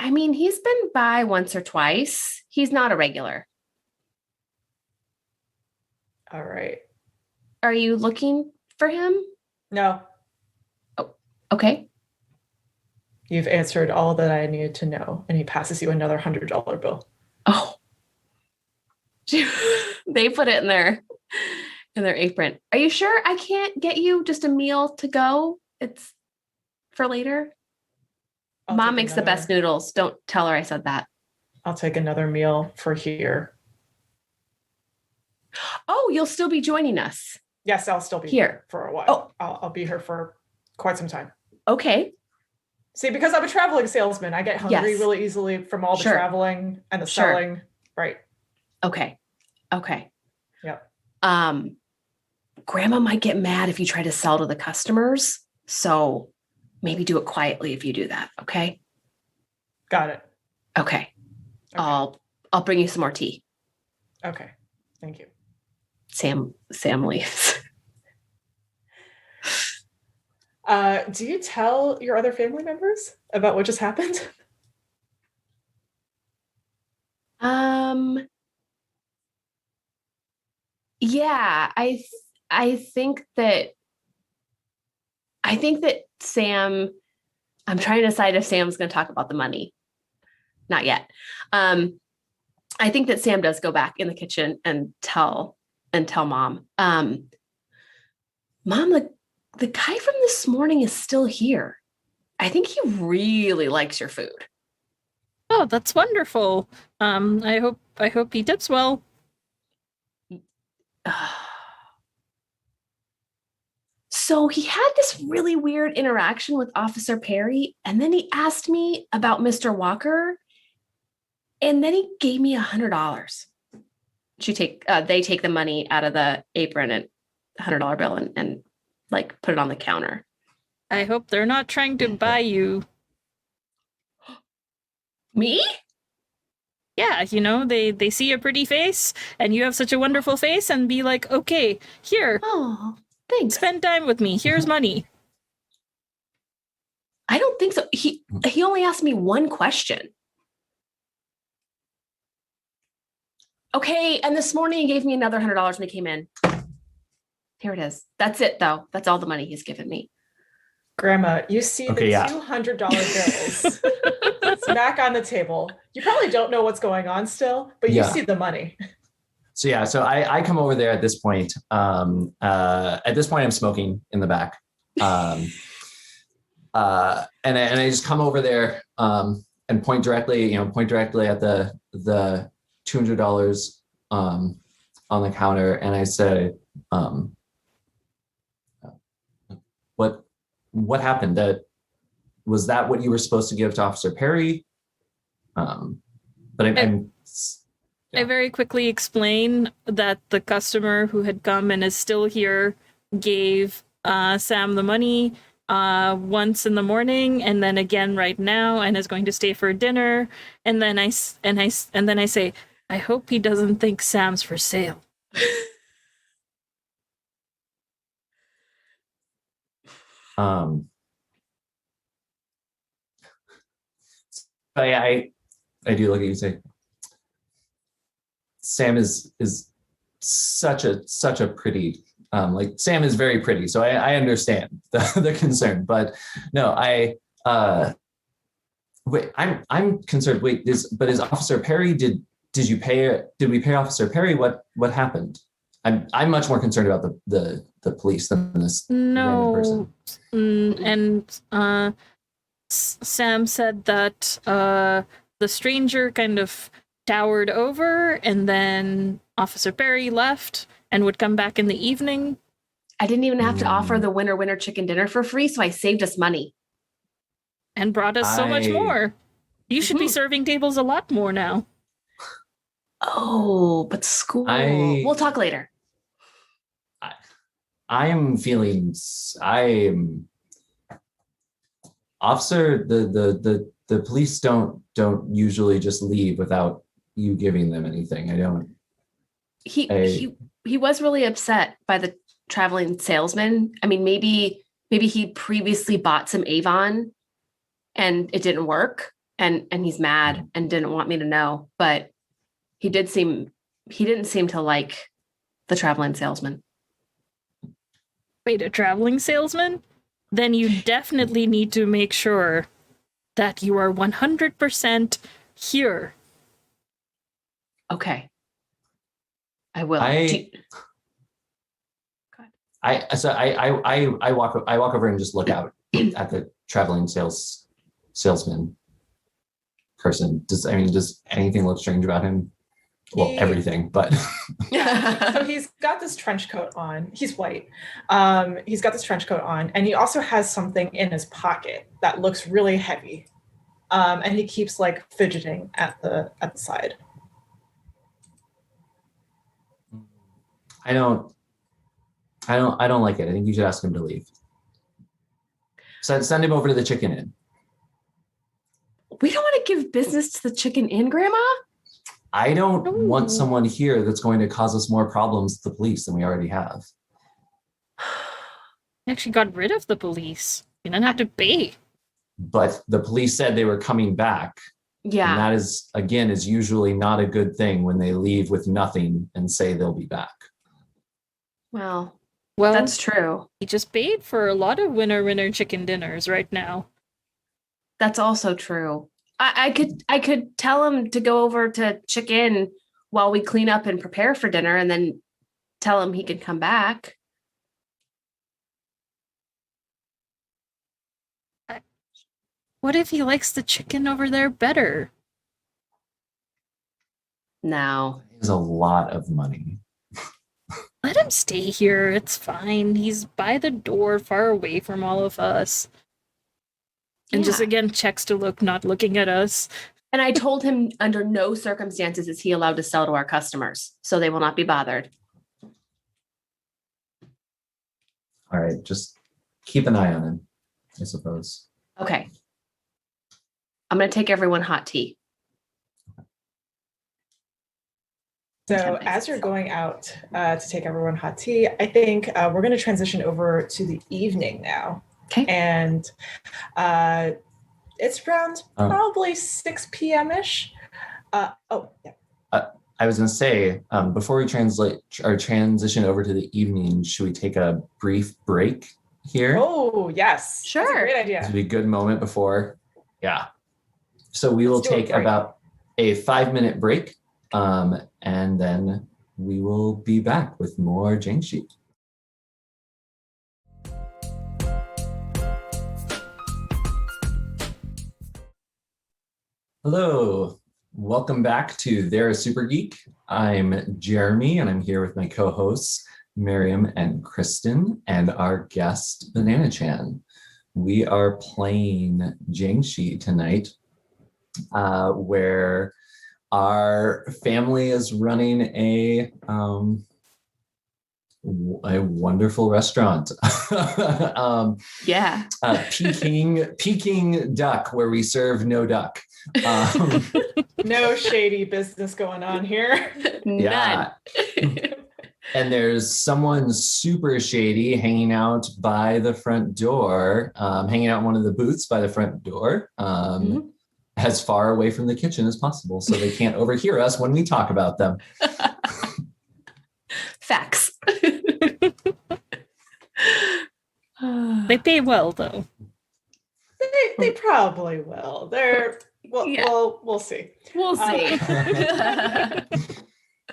I mean, he's been by once or twice. He's not a regular. All right. Are you looking for him? No. Oh, okay. You've answered all that I needed to know. And he passes you another $100 bill. Oh. They put it in their apron. Are you sure I can't get you just a meal to go? It's for later. Mom makes the best noodles. Don't tell her I said that. I'll take another meal for here. Oh, you'll still be joining us. Yes, I'll still be here for a while. Oh. I'll be here for quite some time. Okay. See, because I'm a traveling salesman, I get hungry Yes. really easily from all the Sure. traveling and the Sure. selling. Right. Okay. Yep. Grandma might get mad if you try to sell to the customers. So maybe do it quietly if you do that. Okay. Got it. Okay. I'll bring you some more tea. Okay. Thank you. Sam leaves. Do you tell your other family members about what just happened? Yeah, I think that Sam, I'm trying to decide if Sam's going to talk about the money. Not yet. I think that Sam does go back in the kitchen and tell Mom. Mom, the guy from this morning is still here. I think he really likes your food. Oh, that's wonderful. I hope he tips well. So he had this really weird interaction with Officer Perry, and then he asked me about Mr. Walker, and then he gave me $100. They take the money out of the apron and $100 bill and like put it on the counter. I hope they're not trying to buy you. Me? Yeah, they see a pretty face, and you have such a wonderful face, and be like, okay, here. Oh, thanks. Spend time with me. Here's money. I don't think so. He only asked me one question. Okay, and this morning he gave me another $100 when he came in. Here it is. That's it, though. That's all the money he's given me. Grandma, you see the $200 bills smack on the table. You probably don't know what's going on still, but you see the money. So I come over there at this point. At this point, I'm smoking in the back, and I just come over there and point directly at the $200 on the counter, and I say, What happened? Was that what you were supposed to give to Officer Perry? I very quickly explain that the customer who had come and is still here gave Sam the money once in the morning, and then again right now, and is going to stay for dinner. And then I say, I hope he doesn't think Sam's for sale. I do look at you and say, Sam is such a pretty, Sam is very pretty. So I understand the concern, but no, I'm concerned. Wait, is Officer Perry, did we pay Officer Perry? What happened? I'm much more concerned about the police than this random person. And Sam said that the stranger kind of towered over, and then Officer Perry left and would come back in the evening. I didn't even have to offer the winner chicken dinner for free, so I saved us money. And brought us so much more. You should be serving tables a lot more now. Oh, but school. We'll talk later. Officer, the police don't usually just leave without you giving them anything. I don't. He was really upset by the traveling salesman. I mean, maybe he previously bought some Avon and it didn't work, and he's mad and didn't want me to know, but he didn't seem to like the traveling salesman. Wait, a traveling salesman? Then you definitely need to make sure that you are 100% here. Okay. I will. I walk over and just look out at the traveling salesman person. Does anything look strange about him? Well, everything, but Yeah. So he's got this trench coat on. He's white. He's got this trench coat on, and he also has something in his pocket that looks really heavy. And he keeps like fidgeting at the side. I don't like it. I think you should ask him to leave. Send him over to the Chicken Inn. We don't want to give business to the Chicken Inn, Grandma. I don't want someone here that's going to cause us more problems with the police than we already have. We actually got rid of the police. You didn't have to pay. But the police said they were coming back. Yeah. And that is usually not a good thing when they leave with nothing and say they'll be back. Well, Well, that's true. he just paid for a lot of winner chicken dinners right now. That's also true. I could tell him to go over to Chicken while we clean up and prepare for dinner, and then tell him he could come back. What if he likes the chicken over there better? No. It's a lot of money. Let him stay here. It's fine. He's by the door, far away from all of us. And just Yeah. again checks to look, not looking at us. And I told him under no circumstances is he allowed to sell to our customers, so they will not be bothered. All right, just keep an eye on him, I suppose. Okay. I'm going to take everyone hot tea. So as you're going out to take everyone hot tea, I think we're going to transition over to the evening now. Okay. And it's around probably 6 p.m.-ish. Yeah. I was going to say, before we transition over to the evening, should we take a brief break here? Oh, yes. Sure. That's a great idea. This would be a good moment before. Yeah. So we will Let's do a take break. about a 5-minute break, and then we will be back with more Jiangshi. Hello, welcome back to They're a Super Geek. I'm Jeremy, and I'm here with my co-hosts, Mariam and Kristin, and our guest, Banana-chan. We are playing Jiangshi tonight, where our family is running a wonderful restaurant. Yeah. Peking duck, where we serve no duck. No shady business going on here. Yeah. And there's someone super shady hanging out by the front door, hanging out in one of the booths by the front door, as far away from the kitchen as possible so they can't overhear us when we talk about them. Facts. They pay well, though. They probably will. We'll see. We'll see.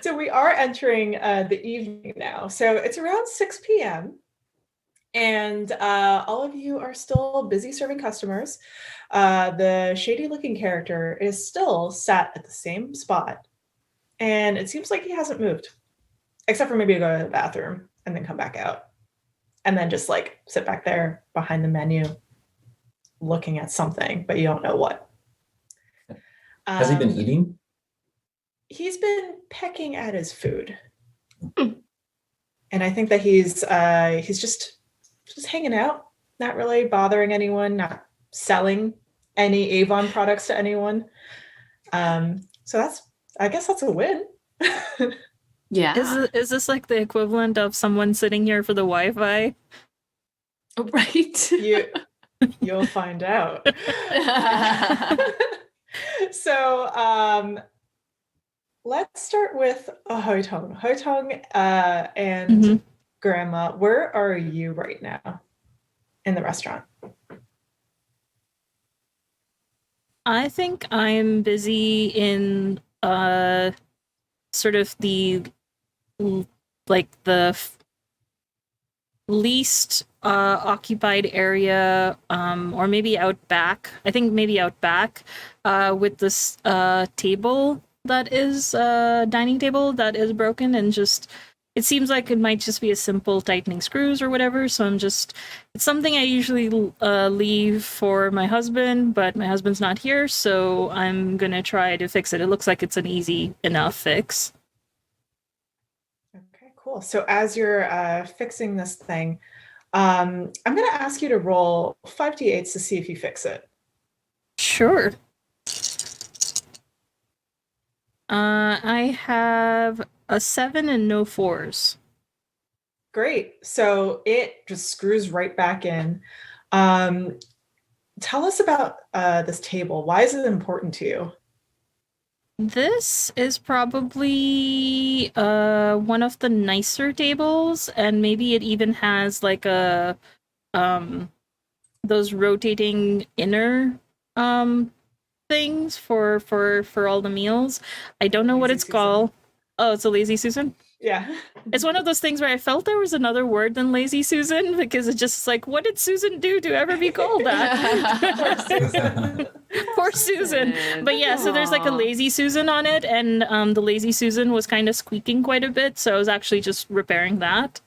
So we are entering the evening now. So it's around 6 p.m. And all of you are still busy serving customers. The shady looking character is still sat at the same spot. And it seems like he hasn't moved, except for maybe to go to the bathroom and then come back out. And then just like sit back there behind the menu looking at something, but you don't know what. Has he been eating? He's been pecking at his food. And I think that he's just hanging out, not really bothering anyone, not selling any Avon products to anyone. So I guess that's a win. Yeah. Is this like the equivalent of someone sitting here for the Wi-Fi? Right. You'll find out. So let's start with Hoitong. Hoitong and Grandma, where are you right now in the restaurant? I think I'm busy in sort of the least occupied area, or maybe out back. I think maybe out back with this table that is a dining table that is broken, and just it seems like it might just be a simple tightening screws or whatever. So it's something I usually leave for my husband, but my husband's not here, so I'm gonna try to fix it. It looks like it's an easy enough fix. Okay, cool. So as you're fixing this thing, I'm going to ask you to roll 5d8s to see if you fix it. Sure. I have a 7 and no 4s. Great. So it just screws right back in. Tell us about this table. Why is it important to you? This is probably one of the nicer tables, and maybe it even has like a those rotating inner things for all the meals. I don't know what it's called. Oh, it's a Lazy Susan? Yeah. It's one of those things where I felt there was another word than Lazy Susan, because it's just like, what did Susan do to ever be called that? Poor Susan. Poor Susan. But yeah, so there's like a Lazy Susan on it, and the Lazy Susan was kind of squeaking quite a bit, so I was actually just repairing that.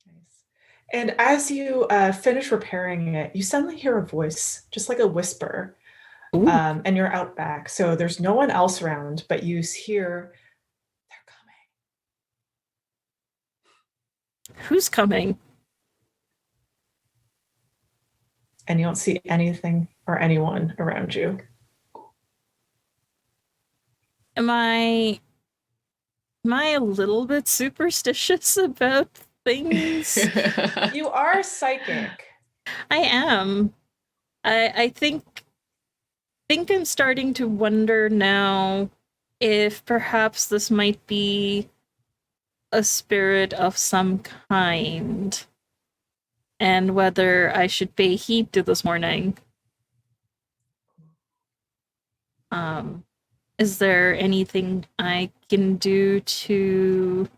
Nice. And as you finish repairing it, you suddenly hear a voice, just like a whisper, and you're out back. So there's no one else around, but you hear, they're coming. Who's coming? And you don't see anything or anyone around you. Am I a little bit superstitious about things? You are psychic. I am. I think I'm starting to wonder now if perhaps this might be a spirit of some kind, and whether I should pay heed to this morning. Is there anything I can do to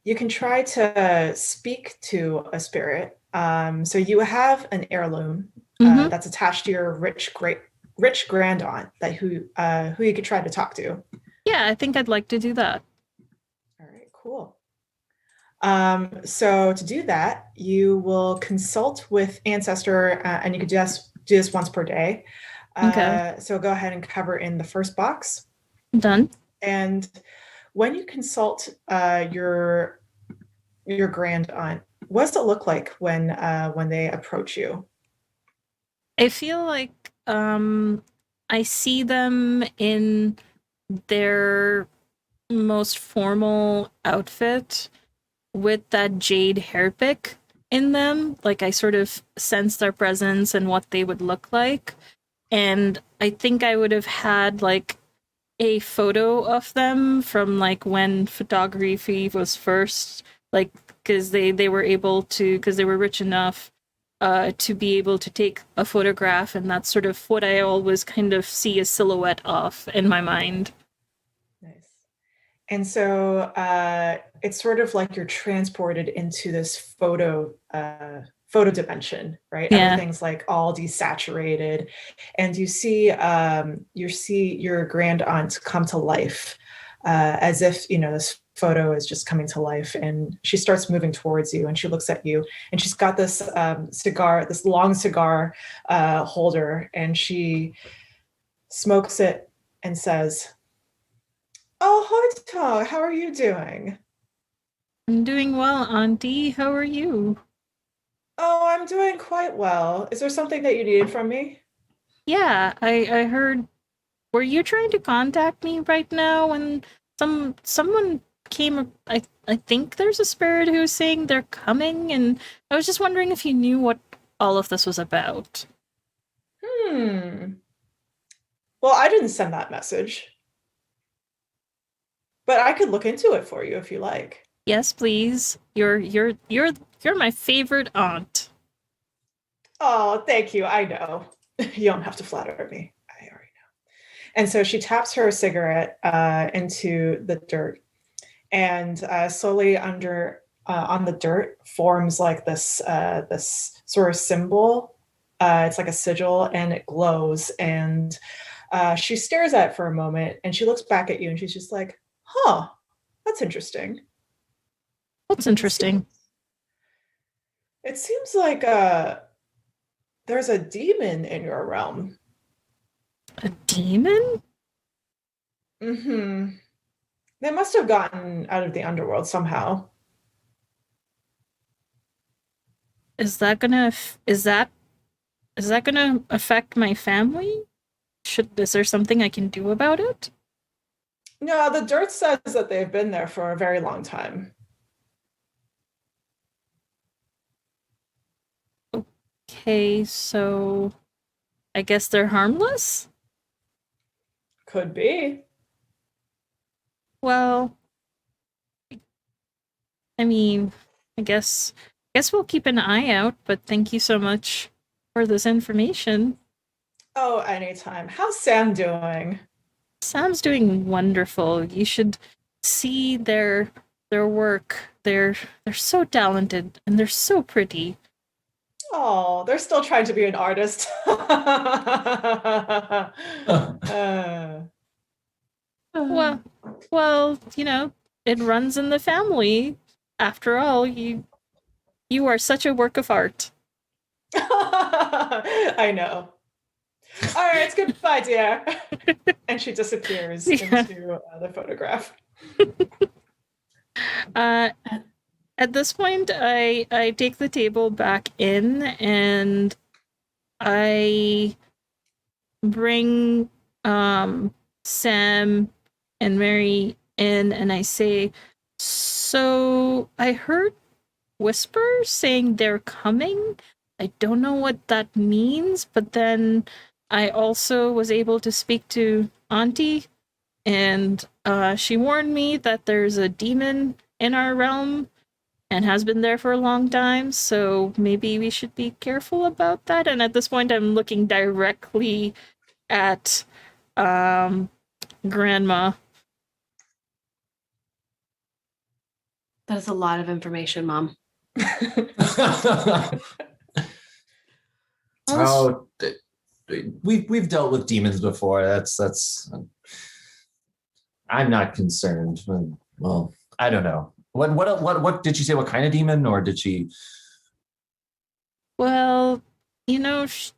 You can try to speak to a spirit. So you have an heirloom that's attached to your rich grand aunt who you could try to talk to. Yeah, I think I'd like to do that. All right, cool. So to do that, you will consult with Ancestor, and you could just do this once per day. Okay. So go ahead and cover in the first box. Done. And when you consult your grand aunt, what does it look like when they approach you? I feel like I see them in their most formal outfit with that jade hairpick in them. Like, I sort of sense their presence and what they would look like. And I think I would have had like a photo of them from like when photography was first, like, because they were able to, because they were rich enough to be able to take a photograph, and that's sort of what I always kind of see a silhouette of in my mind. Nice. And so it's sort of like you're transported into this photo dimension, right? Yeah. Everything's like all desaturated, and you see your grand aunt come to life, as if this photo is just coming to life, and she starts moving towards you, and she looks at you, and she's got this this long cigar holder, and she smokes it and says, "Oh, hi, Tom. How are you doing?" I'm doing well, Auntie. How are you? "Oh, I'm doing quite well. Is there something that you needed from me?" Yeah, I heard. Were you trying to contact me right now when someone came? I think there's a spirit who's saying they're coming, and I was just wondering if you knew what all of this was about. Well, I didn't send that message, but I could look into it for you if you like. Yes, please. You're my favorite aunt. Oh, thank you. I know. You don't have to flatter me. I already know. And so she taps her cigarette into the dirt, and slowly under on the dirt forms like this sort of symbol It's like a sigil, and it glows. And she stares at it for a moment, and she looks back at you, and she's just like, "Huh, that's interesting." What's interesting? It seems like there's a demon in your realm. A demon? Mm-hmm. They must have gotten out of the underworld somehow. Is that gonna affect my family? Is there something I can do about it? No, the dirt says that they've been there for a very long time. Okay, so I guess they're harmless? Could be. Well, I mean, I guess we'll keep an eye out, but thank you so much for this information. Oh, anytime. How's Sam doing? Sam's doing wonderful. You should see their work. They're so talented and they're so pretty. Oh, they're still trying to be an artist. Well, you know, it runs in the family. After all, you are such a work of art. I know. All right, it's goodbye, dear. And she disappears into the photograph. At this point, I take the table back in and I bring Sam and Mary in, and I say, "So I heard whispers saying they're coming. I don't know what that means, but then I also was able to speak to Auntie, and she warned me that there's a demon in our realm and has been there for a long time, so maybe we should be careful about that." And at this point, I'm looking directly at Grandma. That is a lot of information, Mom. Oh, we've dealt with demons before. That's. I'm not concerned. Well, I don't know. What did she say? What kind of demon, or did she? Well, you know, she's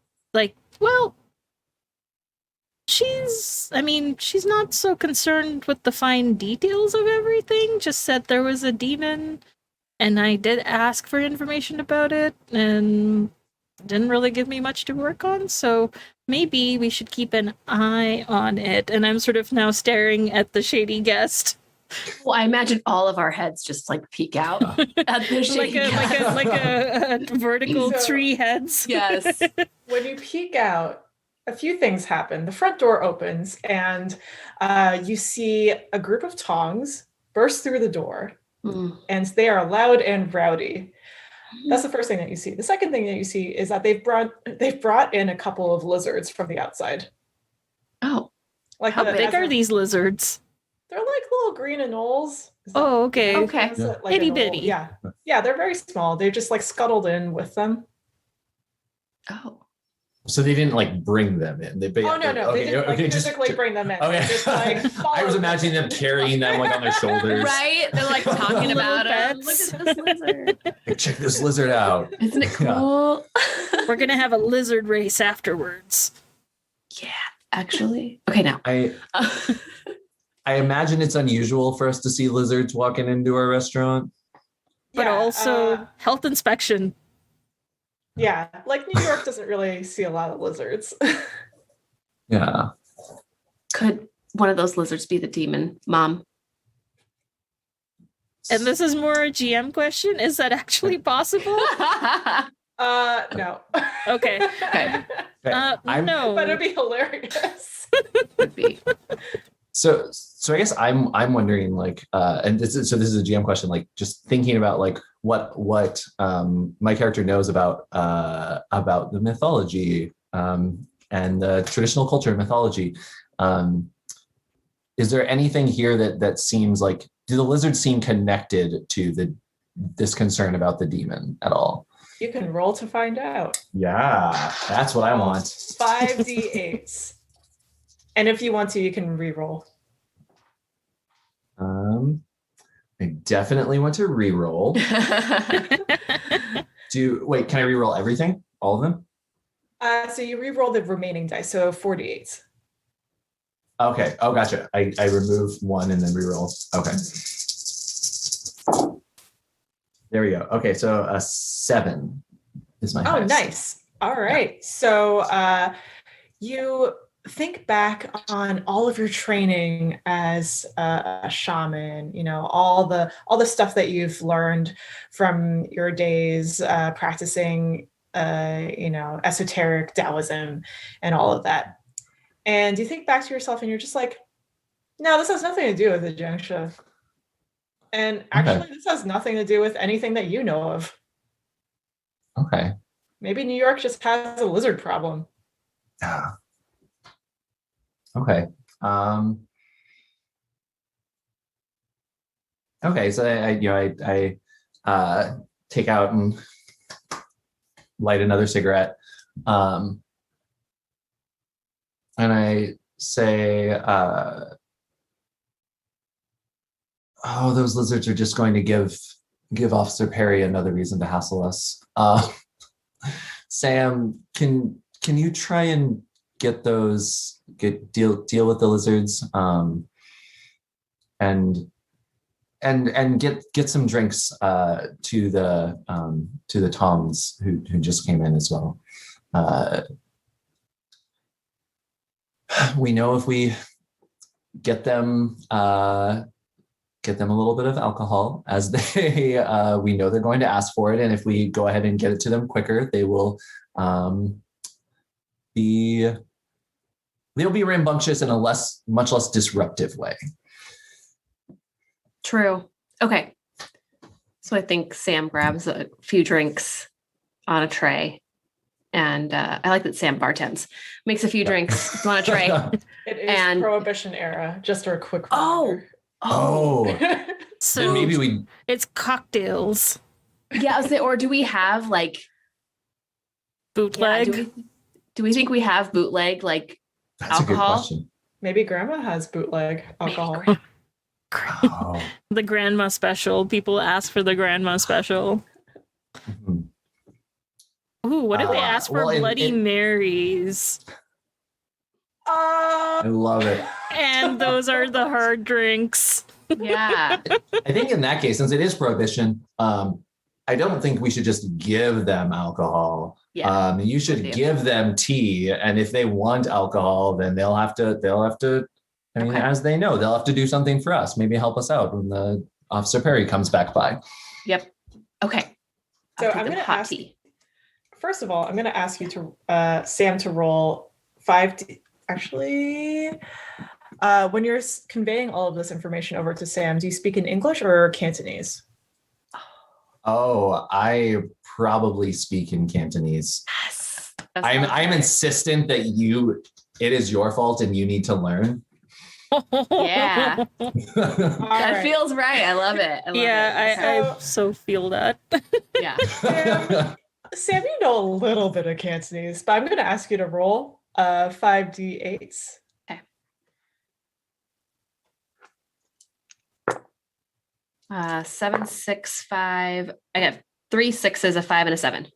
not so concerned with the fine details of everything, just said there was a demon, and I did ask for information about it, and didn't really give me much to work on, so maybe we should keep an eye on it. And I'm sort of now staring at the shady guest. Well, I imagine all of our heads just like peek out at the shady guest. like a vertical tree heads. Yes. When you peek out, a few things happen. The front door opens, and you see a group of tongs burst through the door, and they are loud and rowdy. That's the first thing that you see. The second thing that you see is that they've brought in a couple of lizards from the outside. Oh, like how big are these lizards? They're like little green anoles. Oh, okay. Okay. Like itty bitty. Yeah. Yeah, they're very small. They just like scuttled in with them. Oh. So they didn't like bring them in. No. Okay, they didn't physically bring them in. Okay. Just, like, I was imagining them carrying them like on their shoulders. Right? They're like talking about it. Look at this lizard. Hey, check this lizard out. Isn't it cool? Yeah. We're gonna have a lizard race afterwards. Yeah, actually. Okay, now. I imagine it's unusual for us to see lizards walking into our restaurant. But also health inspection. Yeah, like New York doesn't really see a lot of lizards. Yeah. Could one of those lizards be the demon, Mom? And this is more a GM question. Is that actually possible? No. Okay. No. But it'd be hilarious. Would be. So I guess I'm wondering, like, and this is a GM question, like just thinking about like what my character knows about the mythology and the traditional culture and mythology. Is there anything here that seems like, do the lizards seem connected to this concern about the demon at all? You can roll to find out. Yeah, that's what I want. 5d8s. And if you want to, you can re-roll. I definitely want to re-roll. Wait, can I re-roll everything? All of them? So you re-roll the remaining dice, so 4d8s. Okay. Oh, gotcha. I remove one and then re-roll. Okay. There we go. Okay, so a 7 is my highest. Nice. All right. Yeah. So you think back on all of your training as a shaman, all the stuff that you've learned from your days practicing esoteric Taoism and all of that. And you think back to yourself and you're just like, no, this has nothing to do with the Jiangshi. And actually, This has nothing to do with anything that you know of. Okay. Maybe New York just has a lizard problem. Okay. Okay. So I take out and light another cigarette, and I say, "Oh, those lizards are just going to give Officer Perry another reason to hassle us." Sam, can you try and deal with the lizards, and get some drinks to the Toms who just came in as well. We know if we get them a little bit of alcohol, as we know they're going to ask for it, and if we go ahead and get it to them quicker, they will they'll be rambunctious in a much less disruptive way. True. Okay. So I think Sam grabs a few drinks on a tray, and I like that Sam bartends, makes a few drinks on a tray. It is Prohibition era, just for a quick reminder. So maybe it's cocktails. Yeah, I was saying, or do we have like bootleg? Yeah, do we think we have bootleg like That's alcohol? A good question. Maybe Grandma has bootleg alcohol. The grandma special. People ask for the grandma special. Mm-hmm. Ooh, what if they ask for Bloody Marys? I love it. And those are the hard drinks. Yeah. I think in that case, since it is Prohibition, I don't think we should just give them alcohol. Yeah. You should give them tea, and if they want alcohol, then they'll have to. I mean, as they know, they'll have to do something for us. Maybe help us out when the Officer Perry comes back by. Yep. Okay. So I'm going to ask. First of all, I'm going to ask you to Sam to roll 5D. Actually, when you're conveying all of this information over to Sam, do you speak in English or Cantonese? Oh, I probably speak in Cantonese. Yes. I'm insistent that it is your fault and you need to learn. Yeah. That feels right. I love it. I so feel that. Yeah. Sam, you know a little bit of Cantonese, but I'm going to ask you to roll 5d8s. Okay. 7, 6, 5. I got 3 6s, a 5, and a 7.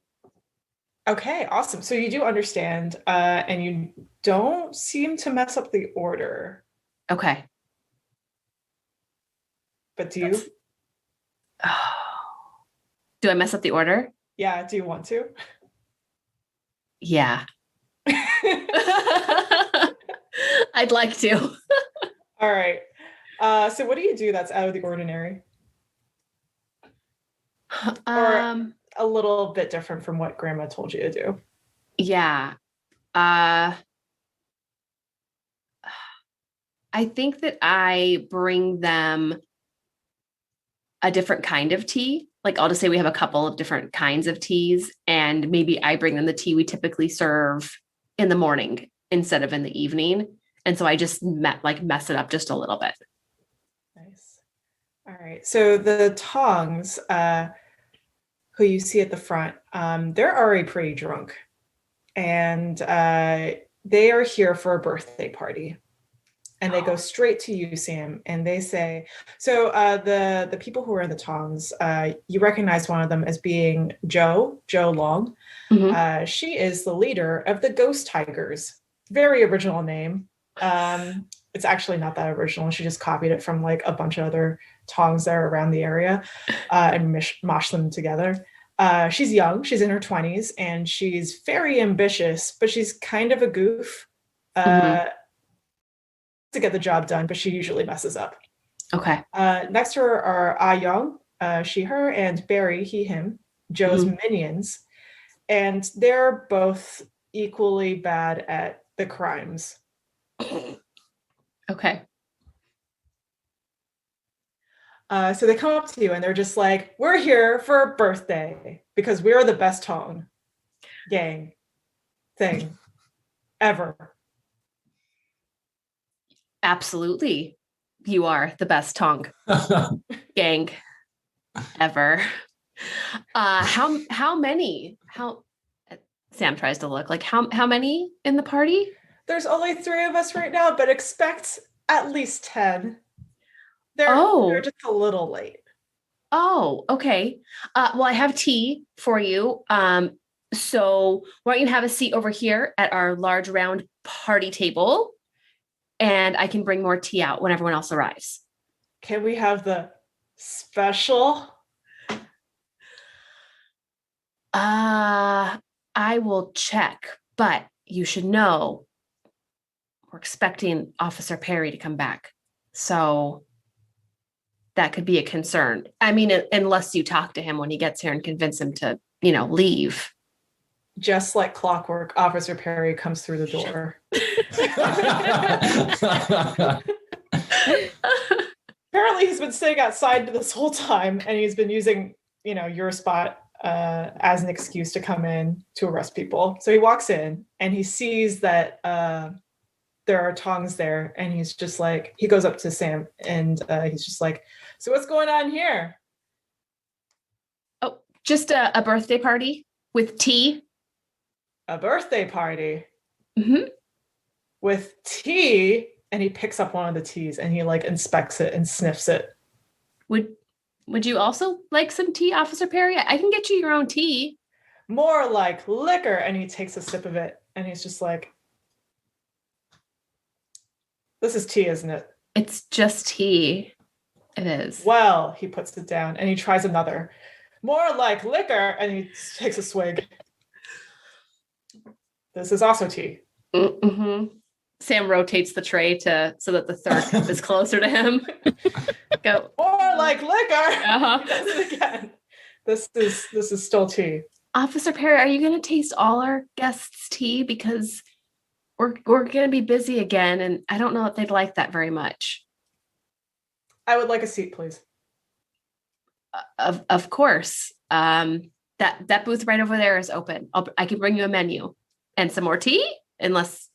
Okay, awesome. So you do understand, and you don't seem to mess up the order. Okay. But do you? Do I mess up the order? Yeah, do you want to? Yeah. I'd like to. All right. So what do you do that's out of the ordinary? Or a little bit different from what Grandma told you to do? Yeah. I think that I bring them a different kind of tea. Like I'll just say we have a couple of different kinds of teas, and maybe I bring them the tea we typically serve in the morning instead of in the evening. And so I just mess it up just a little bit. Nice. All right. So the tongs, who you see at the front, they're already pretty drunk. And they are here for a birthday party. And they go straight to you, Sam, and they say, so the people who are in the tongs, you recognize one of them as being Joe Long. Mhm. She is the leader of the Ghost Tigers. Very original name. It's actually not that original. She just copied it from like a bunch of other tongs that are around the area and moshed them together. She's young. She's in her 20s, and she's very ambitious, but she's kind of a goof. Mhm. To get the job done, but she usually messes up. Okay. Next to her are Ah Young, she, her, and Barry, he, him, Joe's minions. And they're both equally bad at the crimes. Okay. So they come up to you and they're just like, we're here for a birthday because we're the best tone gang thing ever. Absolutely. You are the best tongue gang ever. How many? Sam tries to look like how many in the party? There's only 3 of us right now, but expect at least 10. They're just a little late. Oh, okay. Well, I have tea for you. So why don't you have a seat over here at our large round party table? And I can bring more tea out when everyone else arrives. Can we have the special? I will check, but you should know we're expecting Officer Perry to come back. So that could be a concern. I mean, unless you talk to him when he gets here and convince him to, leave. Just like clockwork, Officer Perry comes through the door. Apparently he's been sitting outside this whole time, and he's been using, your spot as an excuse to come in to arrest people. So he walks in and he sees that there are tongs there, and he's just like, he goes up to Sam and he's just like, so what's going on here? Oh, just a birthday party with tea. A birthday party? Mm-hmm. With tea? And he picks up one of the teas and he like inspects it and sniffs it. Would you also like some tea, Officer Perry? I can get you your own tea. More like liquor. And he takes a sip of it and he's just like, this is tea, isn't it? It's just tea. It is. Well, he puts it down and he tries another. More like liquor. And he takes a swig. This is also tea. Mm-hmm. Sam rotates the tray so that the third cup is closer to him. Go. More like liquor. Uh-huh. He does it again. This is still tea. Officer Perry, are you going to taste all our guests' tea? Because we're going to be busy again, and I don't know if they'd like that very much. I would like a seat, please. Of course. That booth right over there is open. I can bring you a menu and some more tea, unless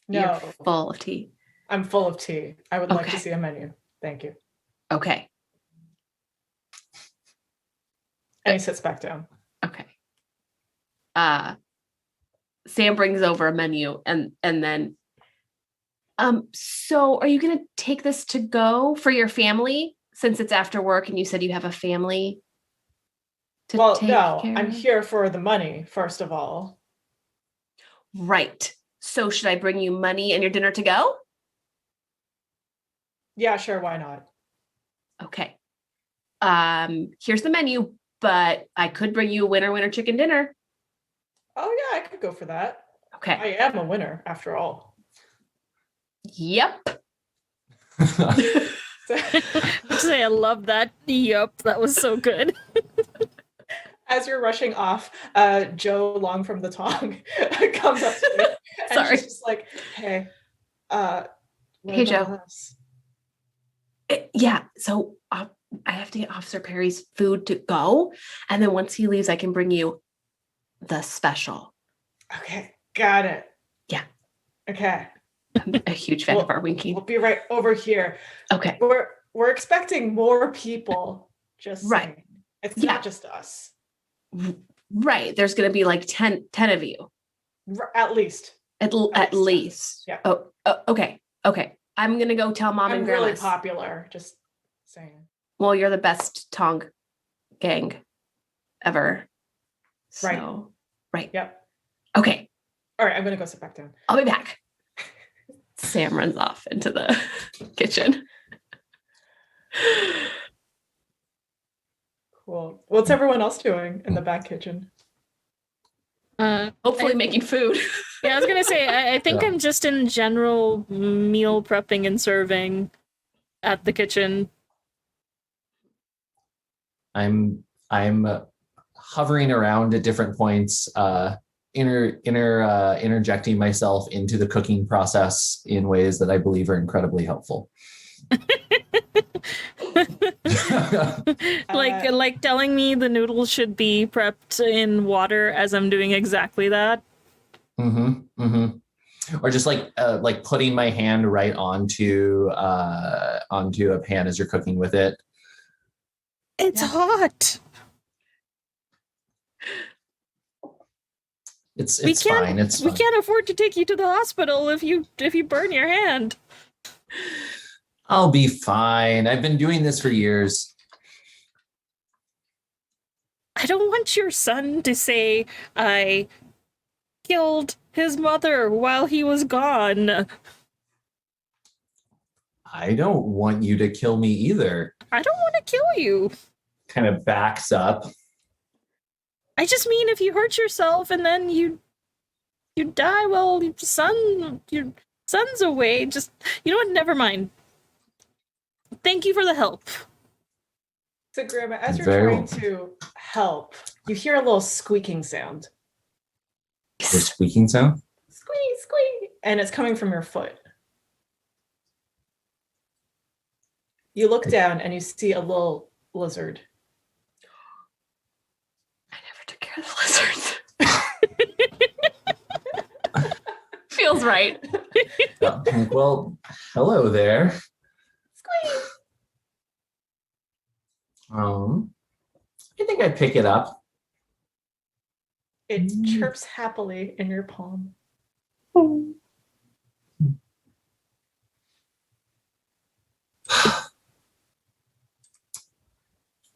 you're full of tea. I'm full of tea. I would like to see a menu. Thank you. Okay. And he sits back down. Okay. Sam brings over a menu and then so are you going to take this to go for your family since it's after work and you said you have a family to take care of? I'm here for the money, first of all. Right. So should I bring you money and your dinner to go? Yeah, sure. Why not? Okay. Here's the menu, but I could bring you a winner chicken dinner. Oh yeah, I could go for that. Okay. I am a winner after all. Yep. I love that. Yep, that was so good. As you're rushing off, Joe Long from the Tong comes up to me. And she's just like, hey, hey Joe. Yeah, so I have to get Officer Perry's food to go. And then once he leaves, I can bring you the special. Okay, got it. Yeah. Okay. I'm a huge fan of our winking. We'll be right over here. Okay. We're expecting more people. Just right. saying. It's not just us. Right. There's going to be like 10 of you. At least. At least. Yeah. Oh, okay. I'm going to go tell mom and grandma. I'm really popular, just saying. Well, you're the best Tong gang ever. So, right. Yep. Okay. All right, I'm going to go sit back down. I'll be back. Sam runs off into the kitchen. Cool. What's everyone else doing in the back kitchen? Hopefully making food. Yeah, I was gonna say, I think I'm just in general meal prepping and serving at the kitchen. I'm hovering around at different points, interjecting myself into the cooking process in ways that I believe are incredibly helpful. like telling me the noodles should be prepped in water as I'm doing exactly that. Or just like putting my hand right onto a pan as you're cooking with it. It's hot. It's fine. It's fine. We can't afford to take you to the hospital if you burn your hand. I'll be fine. I've been doing this for years. I don't want your son to say I killed his mother while he was gone. I don't want you to kill me either. I don't want to kill you. Kind of backs up. I just mean if you hurt yourself and then you die, well, your son's away. Just, you know what? Never mind. Thank you for the help. So, Grandma, as you're trying to help, you hear a little squeaking sound. The squeaking sound? Squeak, squeak. And it's coming from your foot. You look down and you see a little lizard. I never took care of the lizards. Feels right. Well, hello there. Squeak. I think I'd pick it up. It chirps happily in your palm.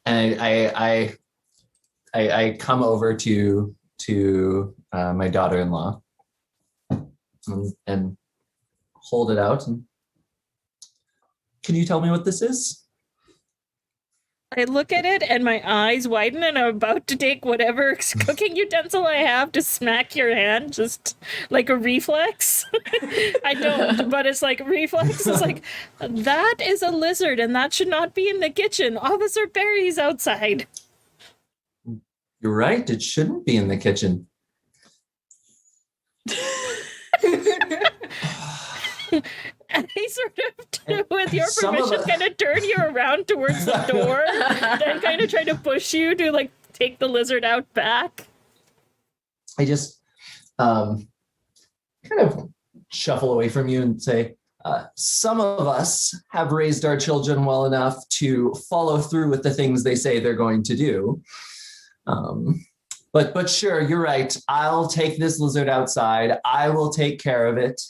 And I come over to my daughter-in-law and hold it out. And can you tell me what this is? I look at it and my eyes widen and I'm about to take whatever cooking utensil I have to smack your hand, just like a reflex. I don't, but it's like reflex. It's like, that is a lizard and that should not be in the kitchen. Officer Perry's outside. You're right. It shouldn't be in the kitchen. And I sort of, with your permission, kind of turn you around towards the door, then kind of try to push you to like take the lizard out back. I just kind of shuffle away from you and say, some of us have raised our children well enough to follow through with the things they say they're going to do. But sure, you're right. I'll take this lizard outside. I will take care of it.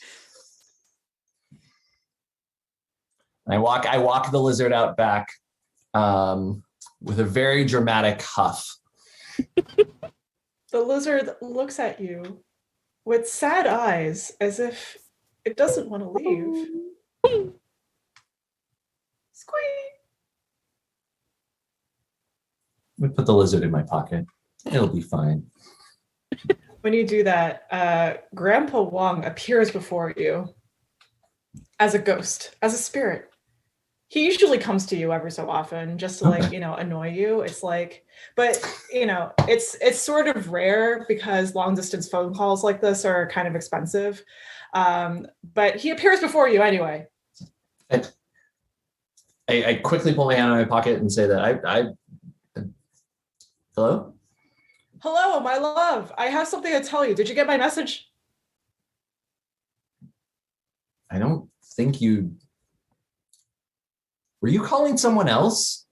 I walk the lizard out back with a very dramatic huff. The lizard looks at you with sad eyes as if it doesn't want to leave. Squeak. Let me put the lizard in my pocket. It'll be fine. When you do that, Grandpa Wong appears before you as a ghost, as a spirit. He usually comes to you every so often just to annoy you. It's like, but it's sort of rare because long distance phone calls like this are kind of expensive. But he appears before you anyway. I quickly pull my hand out of my pocket and say that hello? Hello, my love. I have something to tell you. Did you get my message? I don't think you... Were you calling someone else?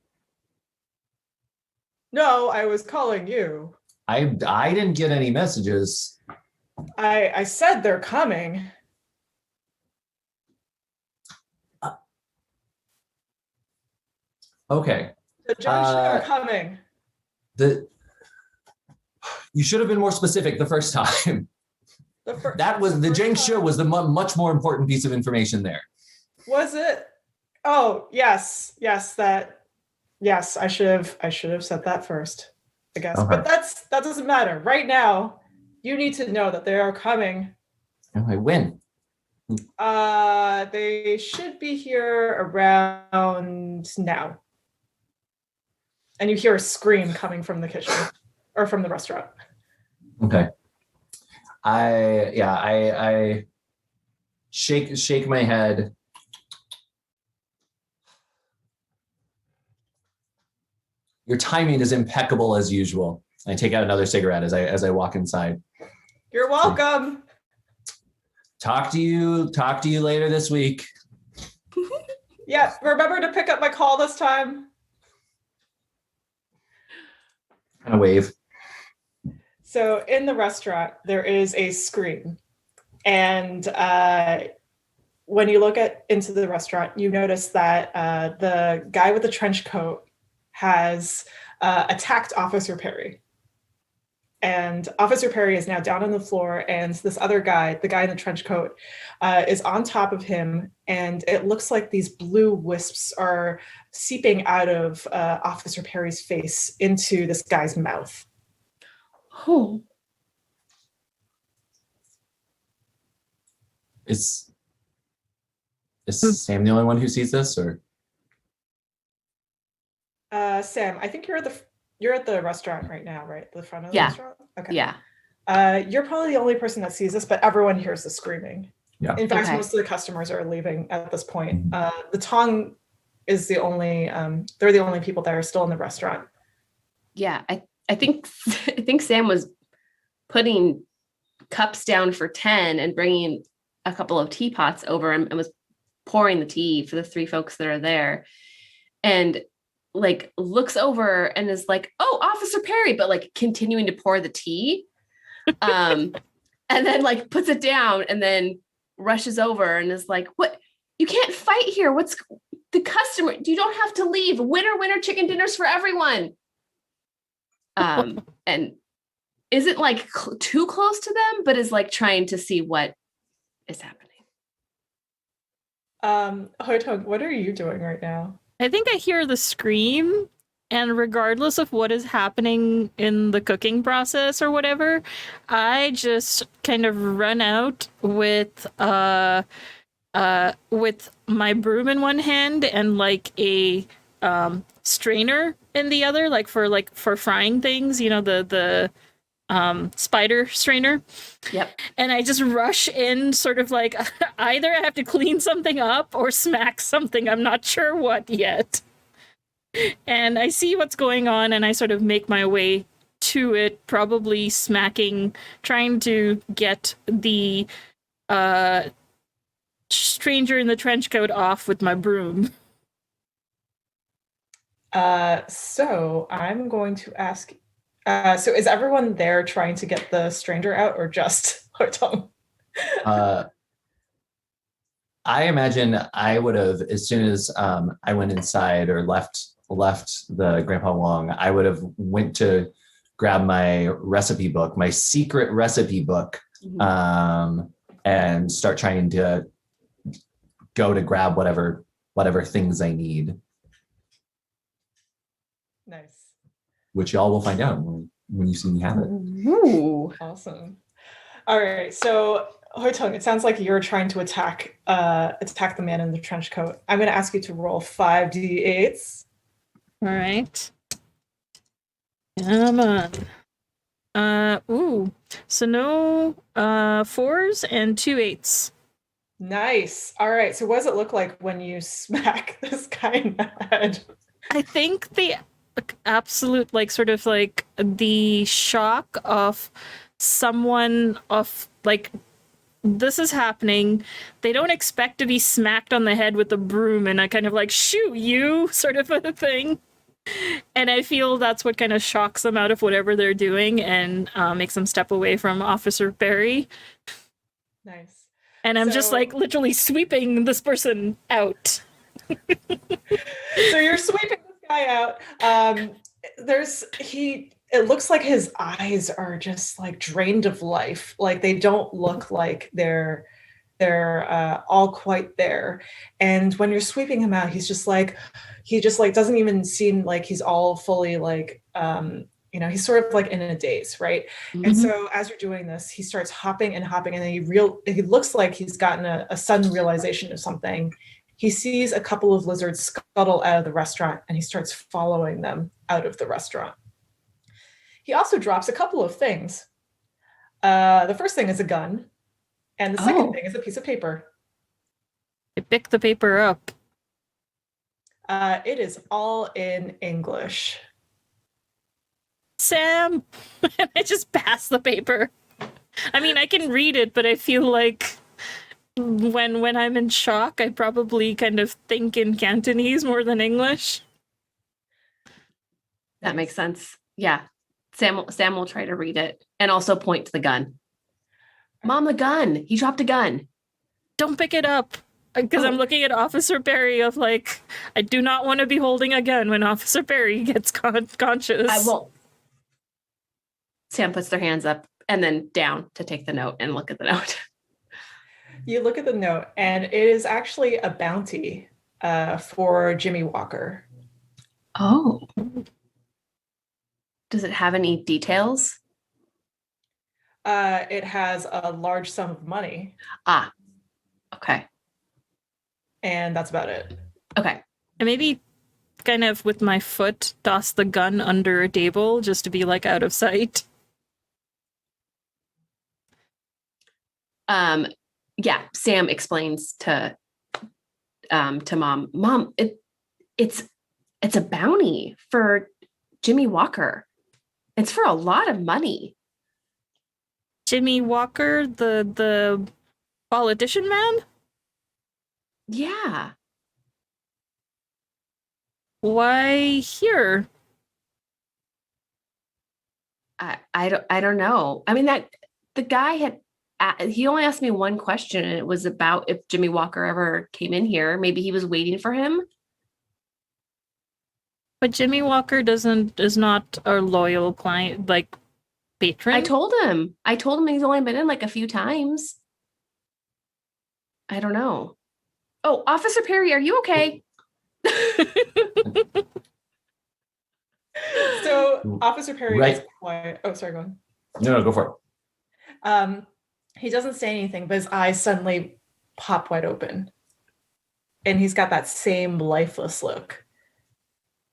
No, I was calling you. I didn't get any messages. I said they're coming. Okay. The Jiangshi are coming. You should have been more specific the first time. The Jiangshi was the much more important piece of information there. Was it? Oh, yes. Yes, I should have said that first, I guess. Okay. But that doesn't matter. Right now, you need to know that they are coming. Okay, when? They should be here around now. And you hear a scream coming from the kitchen or from the restaurant. Okay. I shake my head. Your timing is impeccable as usual. I take out another cigarette as I walk inside. You're welcome. Talk to you later this week. Yeah, remember to pick up my call this time. Kind of wave. So in the restaurant, there is a screen. And when you look into the restaurant, you notice that the guy with the trench coat has attacked Officer Perry. And Officer Perry is now down on the floor, and this other guy, the guy in the trench coat, is on top of him, and it looks like these blue wisps are seeping out of Officer Perry's face into this guy's mouth. Oh. Is Sam the only one who sees this, or? Sam, I think you're at the restaurant right now, right? The front of the restaurant? Okay. Yeah. You're probably the only person that sees this, but everyone hears the screaming. Yeah. In fact, most of the customers are leaving at this point. The Tong is they're the only people that are still in the restaurant. Yeah, I think Sam was putting cups down for 10 and bringing a couple of teapots over and was pouring the tea for the three folks that are there. And like looks over and is like, "Oh, Officer Perry," but like continuing to pour the tea. And then like puts it down and then rushes over and is like, "What? You can't fight here. What's the customer? You don't have to leave. Winner chicken dinners for everyone." And isn't like too close to them, but is like trying to see what is happening. Hoitong, what are you doing right now? I think I hear the scream, and regardless of what is happening in the cooking process or whatever, I just kind of run out with my broom in one hand and like a strainer in the other, like for frying things, you know, the spider strainer. Yep. And I just rush in sort of like either I have to clean something up or smack something. I'm not sure what yet. And I see what's going on and I sort of make my way to it, probably smacking, trying to get the stranger in the trench coat off with my broom. So I'm going to ask, so is everyone there trying to get the stranger out or just Hoitong? I imagine I would have, as soon as I went inside or left the Grandpa Wong, I would have went to grab my recipe book, my secret recipe book, and start trying to go to grab whatever things I need. Nice. Which y'all will find out when you see me have it. Ooh. Awesome. All right. So Hoitong, it sounds like you're trying to attack the man in the trench coat. I'm going to ask you to roll 5d8s. All right. Come on. So no 4s and 2 8s. Nice. All right. So what does it look like when you smack this guy in the head? I think the absolute, like, sort of like the shock of someone of like, this is happening. They don't expect to be smacked on the head with a broom and I kind of like, shoot you sort of a thing. And I feel that's what kind of shocks them out of whatever they're doing and makes them step away from Officer Barry. Nice. And I'm just like literally sweeping this person out. So you're sweeping this guy out. It looks like his eyes are just like drained of life. Like they don't look like they're all quite there. And when you're sweeping him out, he just doesn't even seem like he's all fully like, he's sort of like in a daze, right? Mm-hmm. And so as you're doing this, he starts hopping and hopping, and then he looks like he's gotten a sudden realization of something. He sees a couple of lizards scuttle out of the restaurant, and he starts following them out of the restaurant. He also drops a couple of things. The first thing is a gun, and the second thing is a piece of paper. I pick the paper up. It is all in English. Sam! I just pass the paper. I mean, I can read it, but I feel like when I'm in shock, I probably kind of think in Cantonese more than English. That makes sense. Yeah. Sam will try to read it and also point to the gun. Mom, the gun. He dropped a gun. Don't pick it up. Because I'm looking at Officer Barry of like, I do not want to be holding a gun when Officer Barry gets conscious. I won't. Sam puts their hands up and then down to take the note and look at the note. You look at the note, and it is actually a bounty for Jimmy Walker. Oh. Does it have any details? It has a large sum of money. Ah, okay. And that's about it. Okay. And maybe kind of with my foot, toss the gun under a table just to be like out of sight. Yeah, Sam explains to Mom. Mom, it's a bounty for Jimmy Walker. It's for a lot of money. Jimmy Walker, the politician man? Yeah. Why here? I don't know. I mean, that the guy he only asked me one question, and it was about if Jimmy Walker ever came in here. Maybe he was waiting for him. But Jimmy Walker is not our loyal client, like patron. I told him he's only been in like a few times. I don't know. Oh, Officer Perry, are you okay? So Officer Perry is quiet. Oh, sorry, go on. No, go for it. He doesn't say anything, but his eyes suddenly pop wide open. And he's got that same lifeless look.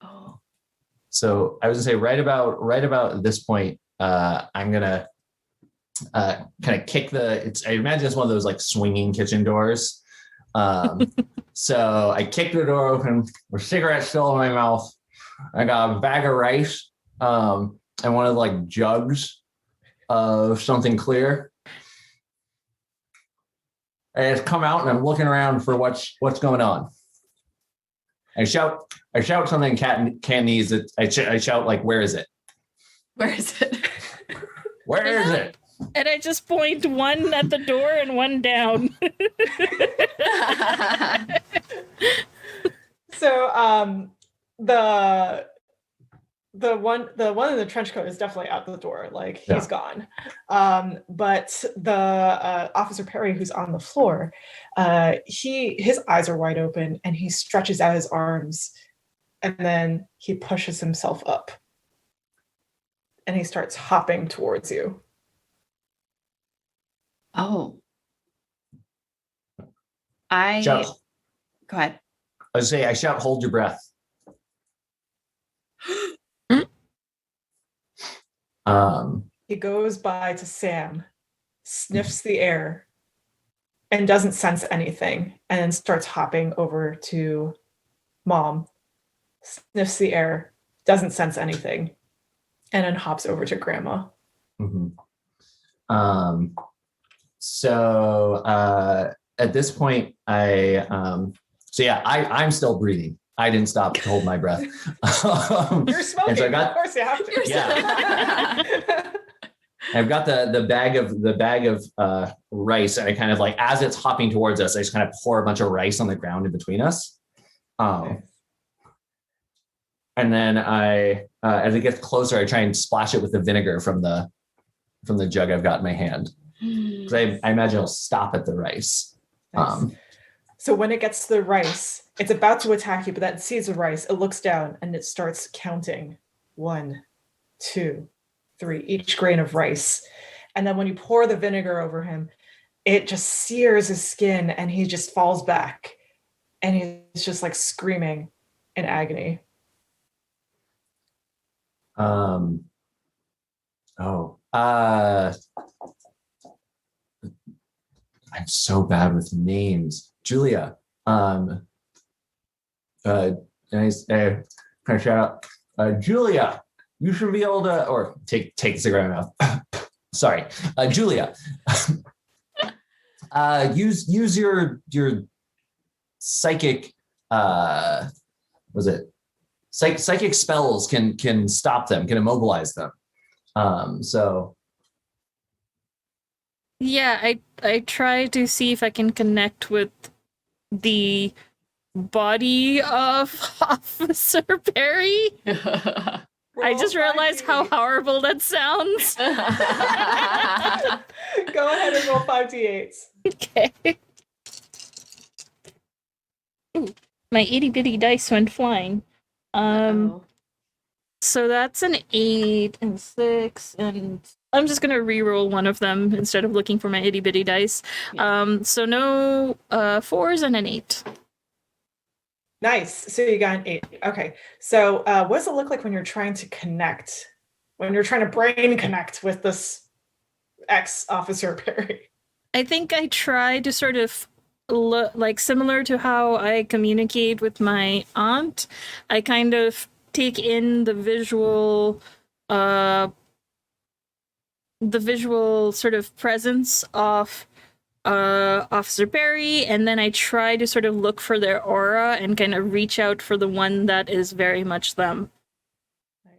Oh. So I was gonna say right about this point, I'm gonna kind of kick I imagine it's one of those like swinging kitchen doors. So I kick the door open with cigarettes still in my mouth. I got a bag of rice and one of the like jugs of something clear. I just come out and I'm looking around for what's going on. I shout something in Cantonese. I shout like, "Where is it? Where is it? Where is it?" And I just point one at the door and one down. So the one in the trench coat is definitely out the door, like he's gone. But the Officer Perry, who's on the floor, his eyes are wide open, and he stretches out his arms, and then he pushes himself up, and he starts hopping towards you. Oh. Go ahead. I was say I shout, "Hold your breath." He goes by to Sam, sniffs the air, and doesn't sense anything, and then starts hopping over to Mom, sniffs the air, doesn't sense anything, and then hops over to Grandma. Mm-hmm. So at this point, I'm still breathing. I didn't stop to hold my breath. You're smoking. And so Of course you have to. Yeah. I've got the bag of rice, and I kind of like, as it's hopping towards us, I just kind of pour a bunch of rice on the ground in between us. And then I, as it gets closer, I try and splash it with the vinegar from the jug I've got in my hand, because I imagine it'll stop at the rice. Nice. So when it gets to the rice, it's about to attack you, but that sees the rice, it looks down and it starts counting 1, 2, 3, each grain of rice. And then when you pour the vinegar over him, it just sears his skin and he just falls back and he's just like screaming in agony. I'm so bad with names. Julia. Nice. Kind of shout out, Julia. You should be able to, or take a cigarette out. Sorry, Julia. Use your psychic. Was it psychic spells can stop them, can immobilize them. So. Yeah, I try to see if I can connect with the body of Officer Perry. I just realized how horrible that sounds. Go ahead and roll 5d8s. Okay. Ooh, my itty bitty dice went flying. So that's an 8 and 6, and I'm just gonna re-roll one of them instead of looking for my itty bitty dice. So no 4s and an 8. Nice. So you got an 8. Okay. So what does it look like when you're trying to connect? When you're trying to brain connect with this ex-Officer Perry? I think I try to sort of like similar to how I communicate with my aunt. I kind of take in the visual sort of presence of Officer Perry, and then I try to sort of look for their aura and kind of reach out for the one that is very much them. Nice.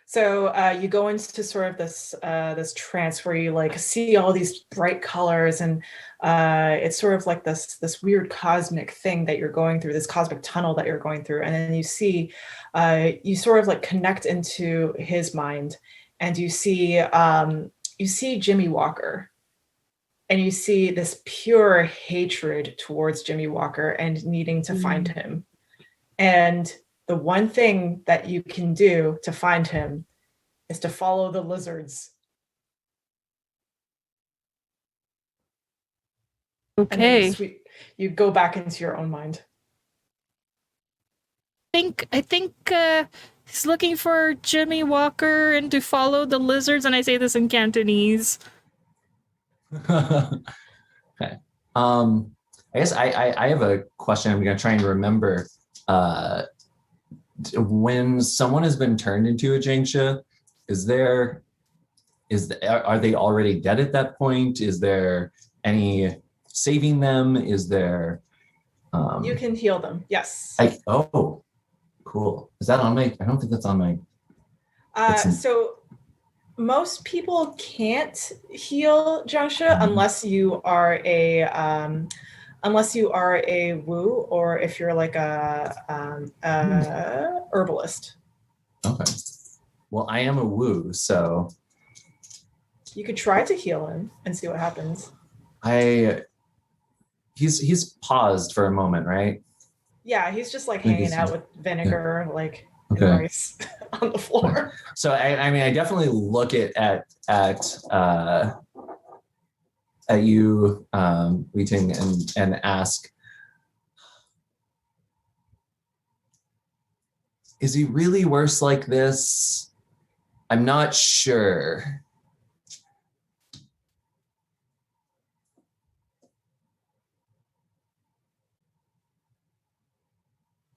So you go into sort of this trance where you like see all these bright colors, and it's sort of like this weird cosmic thing that you're going through, this cosmic tunnel that you're going through, and then you see you sort of like connect into his mind, and you see Jimmy Walker. And you see this pure hatred towards Jimmy Walker and needing to find him. And the one thing that you can do to find him is to follow the lizards. Okay. You go back into your own mind. I think he's looking for Jimmy Walker and to follow the lizards, and I say this in Cantonese. Okay. I guess I have a question. I'm going to try and remember. When someone has been turned into a Jiangshi, are they already dead at that point? Is there any saving them? Is there? You can heal them. Yes. Oh, cool. Is that on my? I don't think that's on my. So. Most people can't heal Jiangshi unless you are a Wu, or if you're like a herbalist. Okay. Well, I am a Wu, so you could try to heal him and see what happens. He's paused for a moment, right? Yeah, he's just like hanging out with vinegar, like. Okay. Rice on the floor. So I definitely look at you, Wei-Ting, and ask, is he really worse like this? I'm not sure.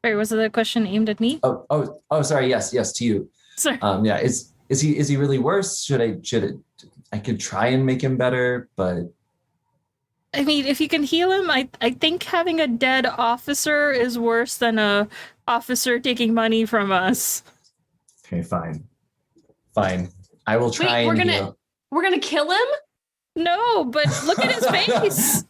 Wait, was the question aimed at me? Oh, sorry. Yes, to you. Sorry. Yeah. Is he really worse? I could try and make him better, but I mean, if you can heal him, I think having a dead officer is worse than a officer taking money from us. Okay, fine. I will try Wait, and heal. we're gonna kill him? No, but look at his face.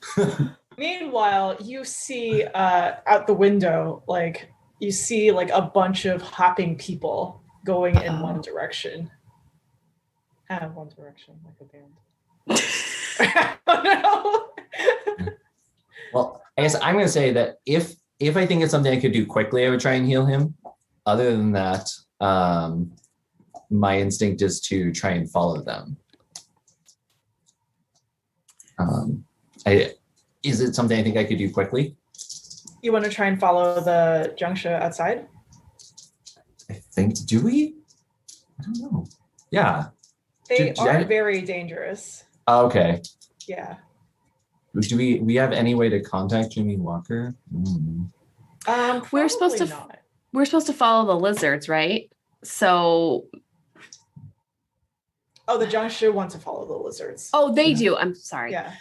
Meanwhile, you see out the window, like you see like a bunch of hopping people going in one direction. One direction, like a band. Oh, no. Well, I guess I'm going to say that if I think it's something I could do quickly, I would try and heal him. Other than that, my instinct is to try and follow them. Is it something I think I could do quickly? You want to try and follow the Jiangshi outside? I think, do we? I don't know. Yeah. They are very dangerous. Okay. Yeah. Do we have any way to contact Jimmy Walker? We're supposed to follow the lizards, right? So. Oh, the Jiangshi want to follow the lizards. Oh, they do. I'm sorry. Yeah.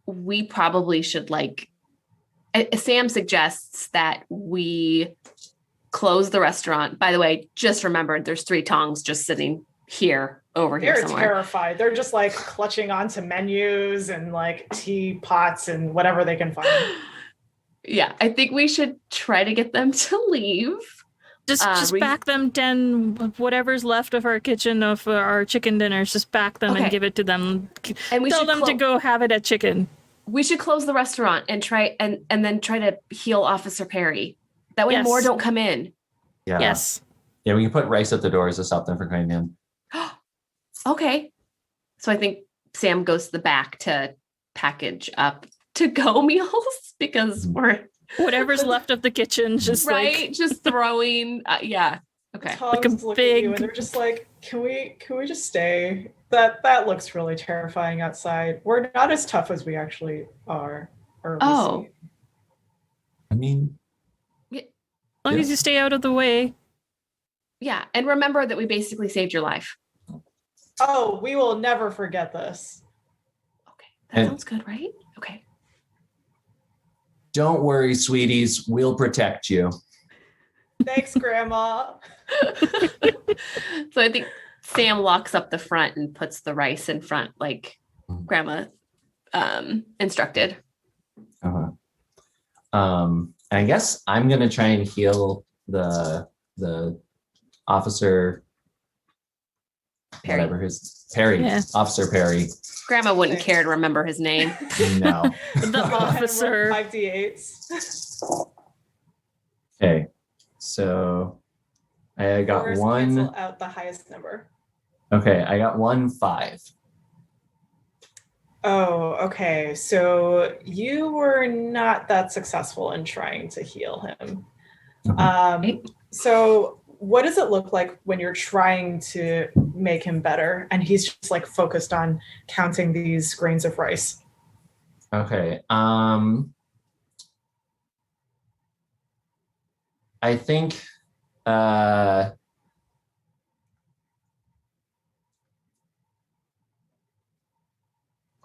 We probably should Sam suggests that we close the restaurant. By the way, just remembered there's 3 tongs just sitting here somewhere. They're terrified. They're just like clutching onto menus and like teapots and whatever they can find. Yeah, I think we should try to get them to leave. Just back them 10, whatever's left of our kitchen of our chicken dinners, just back them and give it to them. And we tell them to go have it at chicken. We should close the restaurant and try and then try to heal Officer Perry. That way more don't come in. Yeah. Yes. Yeah, we can put rice at the doors to stop them from coming in. Okay. So I think Sam goes to the back to package up to-go meals because we're whatever's left of the kitchen, just just throwing. Yeah. Okay. Like a big. And they're just like, can we just stay? That looks really terrifying outside. We're not as tough as we actually are. I mean, as long as you stay out of the way. Yeah, and remember that we basically saved your life. Oh, we will never forget this. Okay, that sounds good, right? Okay. Don't worry, sweeties. We'll protect you. Thanks, Grandma. So I think Sam locks up the front and puts the rice in front like Grandma instructed. I guess I'm going to try and heal the officer, Perry. Whatever his Perry, Officer Perry. Grandma wouldn't care to remember his name. No. The officer. 5d8s. Okay, so I got one. Cancel out the highest number. Okay, I got 1 5. Oh, okay. So you were not that successful in trying to heal him. Okay. So what does it look like when you're trying to make him better and he's just like focused on counting these grains of rice? Okay. I think I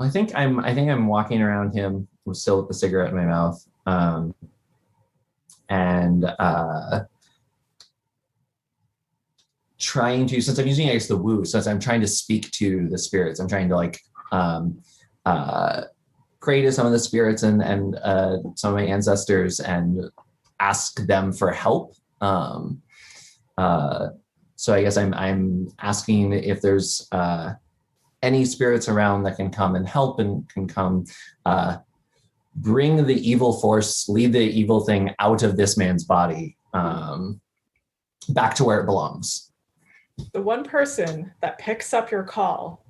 think I'm walking around him still with the cigarette in my mouth, and trying to, since I'm using, I guess, the woo, since I'm trying to speak to the spirits, I'm trying to pray to some of the spirits and some of my ancestors and ask them for help. So I guess I'm asking if there's any spirits around that can come and help and can come bring the evil force, lead the evil thing out of this man's body, back to where it belongs. The one person that picks up your call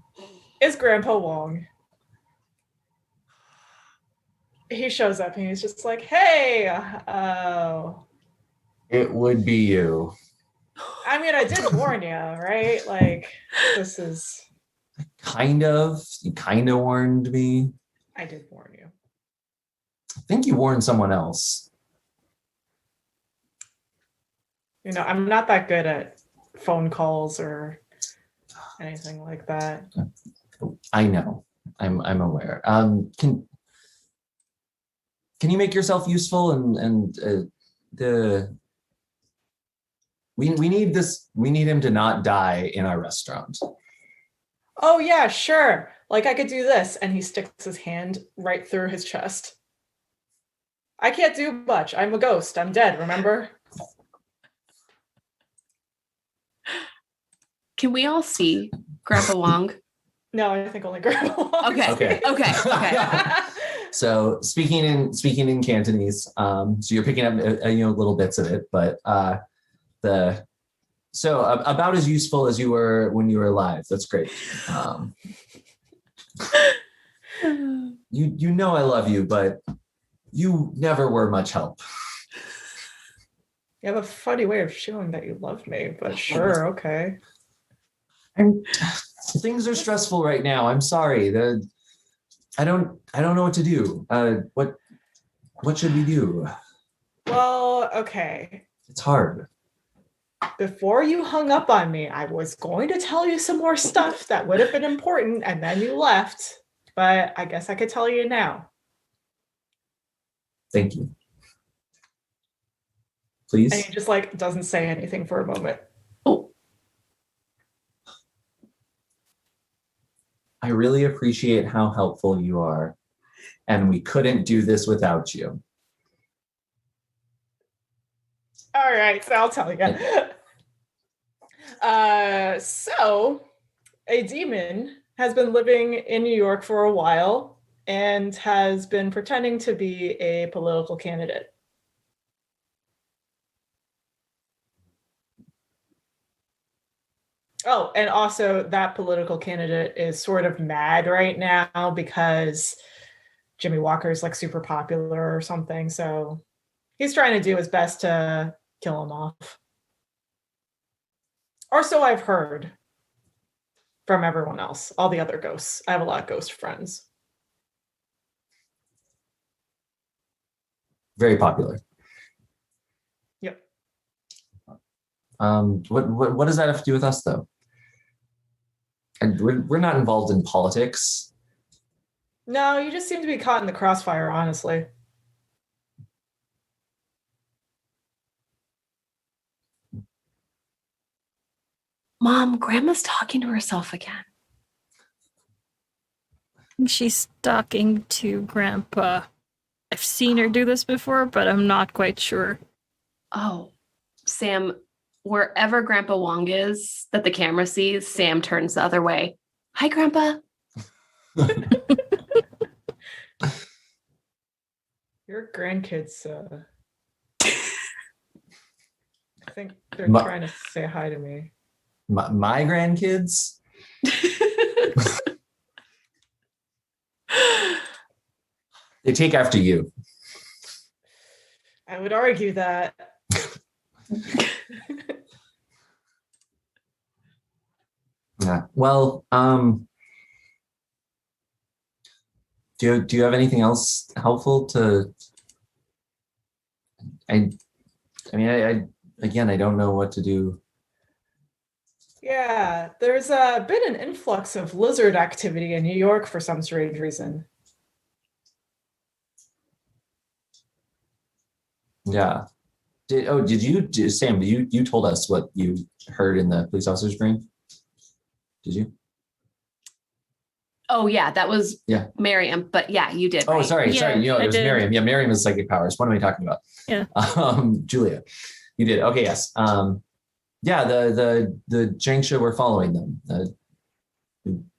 is Grandpa Wong. He shows up and he's just like, hey, It would be you. I mean, I did warn you, right? Like, this is... You kind of warned me. I did warn you. I think you warned someone else. You know, I'm not that good at phone calls or anything like that. I know. I'm aware. Can you make yourself useful we need this. We need him to not die in our restaurant. Oh yeah, sure. Like I could do this. And he sticks his hand right through his chest. I can't do much. I'm a ghost. I'm dead, remember? Can we all see Grandpa Wong? No, I think only Grandpa. Okay. So speaking in Cantonese, so you're picking up little bits of it, but about as useful as you were when you were alive. That's great. You know I love you, but you never were much help. You have a funny way of showing that you love me, but sure, okay. Things are stressful right now. I'm sorry. I don't know what to do. What should we do? Well, okay. It's hard. Before you hung up on me, I was going to tell you some more stuff that would have been important, and then you left. But I guess I could tell you now. Thank you. Please. And he just doesn't say anything for a moment. Oh. I really appreciate how helpful you are, and we couldn't do this without you. All right, so I'll tell you. So a demon has been living in New York for a while and has been pretending to be a political candidate. Oh, and also that political candidate is sort of mad right now because Jimmy Walker is super popular or something. So he's trying to do his best to kill him off. Or so I've heard from everyone else, all the other ghosts. I have a lot of ghost friends. Very popular. Yep. What does that have to do with us, though? And we're not involved in politics. No, you just seem to be caught in the crossfire, honestly. Mom, Grandma's talking to herself again. She's talking to Grandpa. I've seen her do this before, but I'm not quite sure. Oh, Sam, wherever Grandpa Wong is that the camera sees, Sam turns the other way. Hi, Grandpa. Your grandkids, I think they're trying to say hi to me. My grandkids? They take after you. I would argue that. Yeah. Well, do you have anything else helpful to? I don't know what to do. Yeah, there's been an influx of lizard activity in New York for some strange reason. Yeah. Sam, you told us what you heard in the police officer's brain? Did you? Oh yeah, that was Mariam, but yeah, you did. Oh, right? sorry. It was did. Mariam. Yeah, Mariam is psychic powers. What am I talking about? Yeah. Julia, you did. Okay, yes. Yeah, the Jiangshi were following them.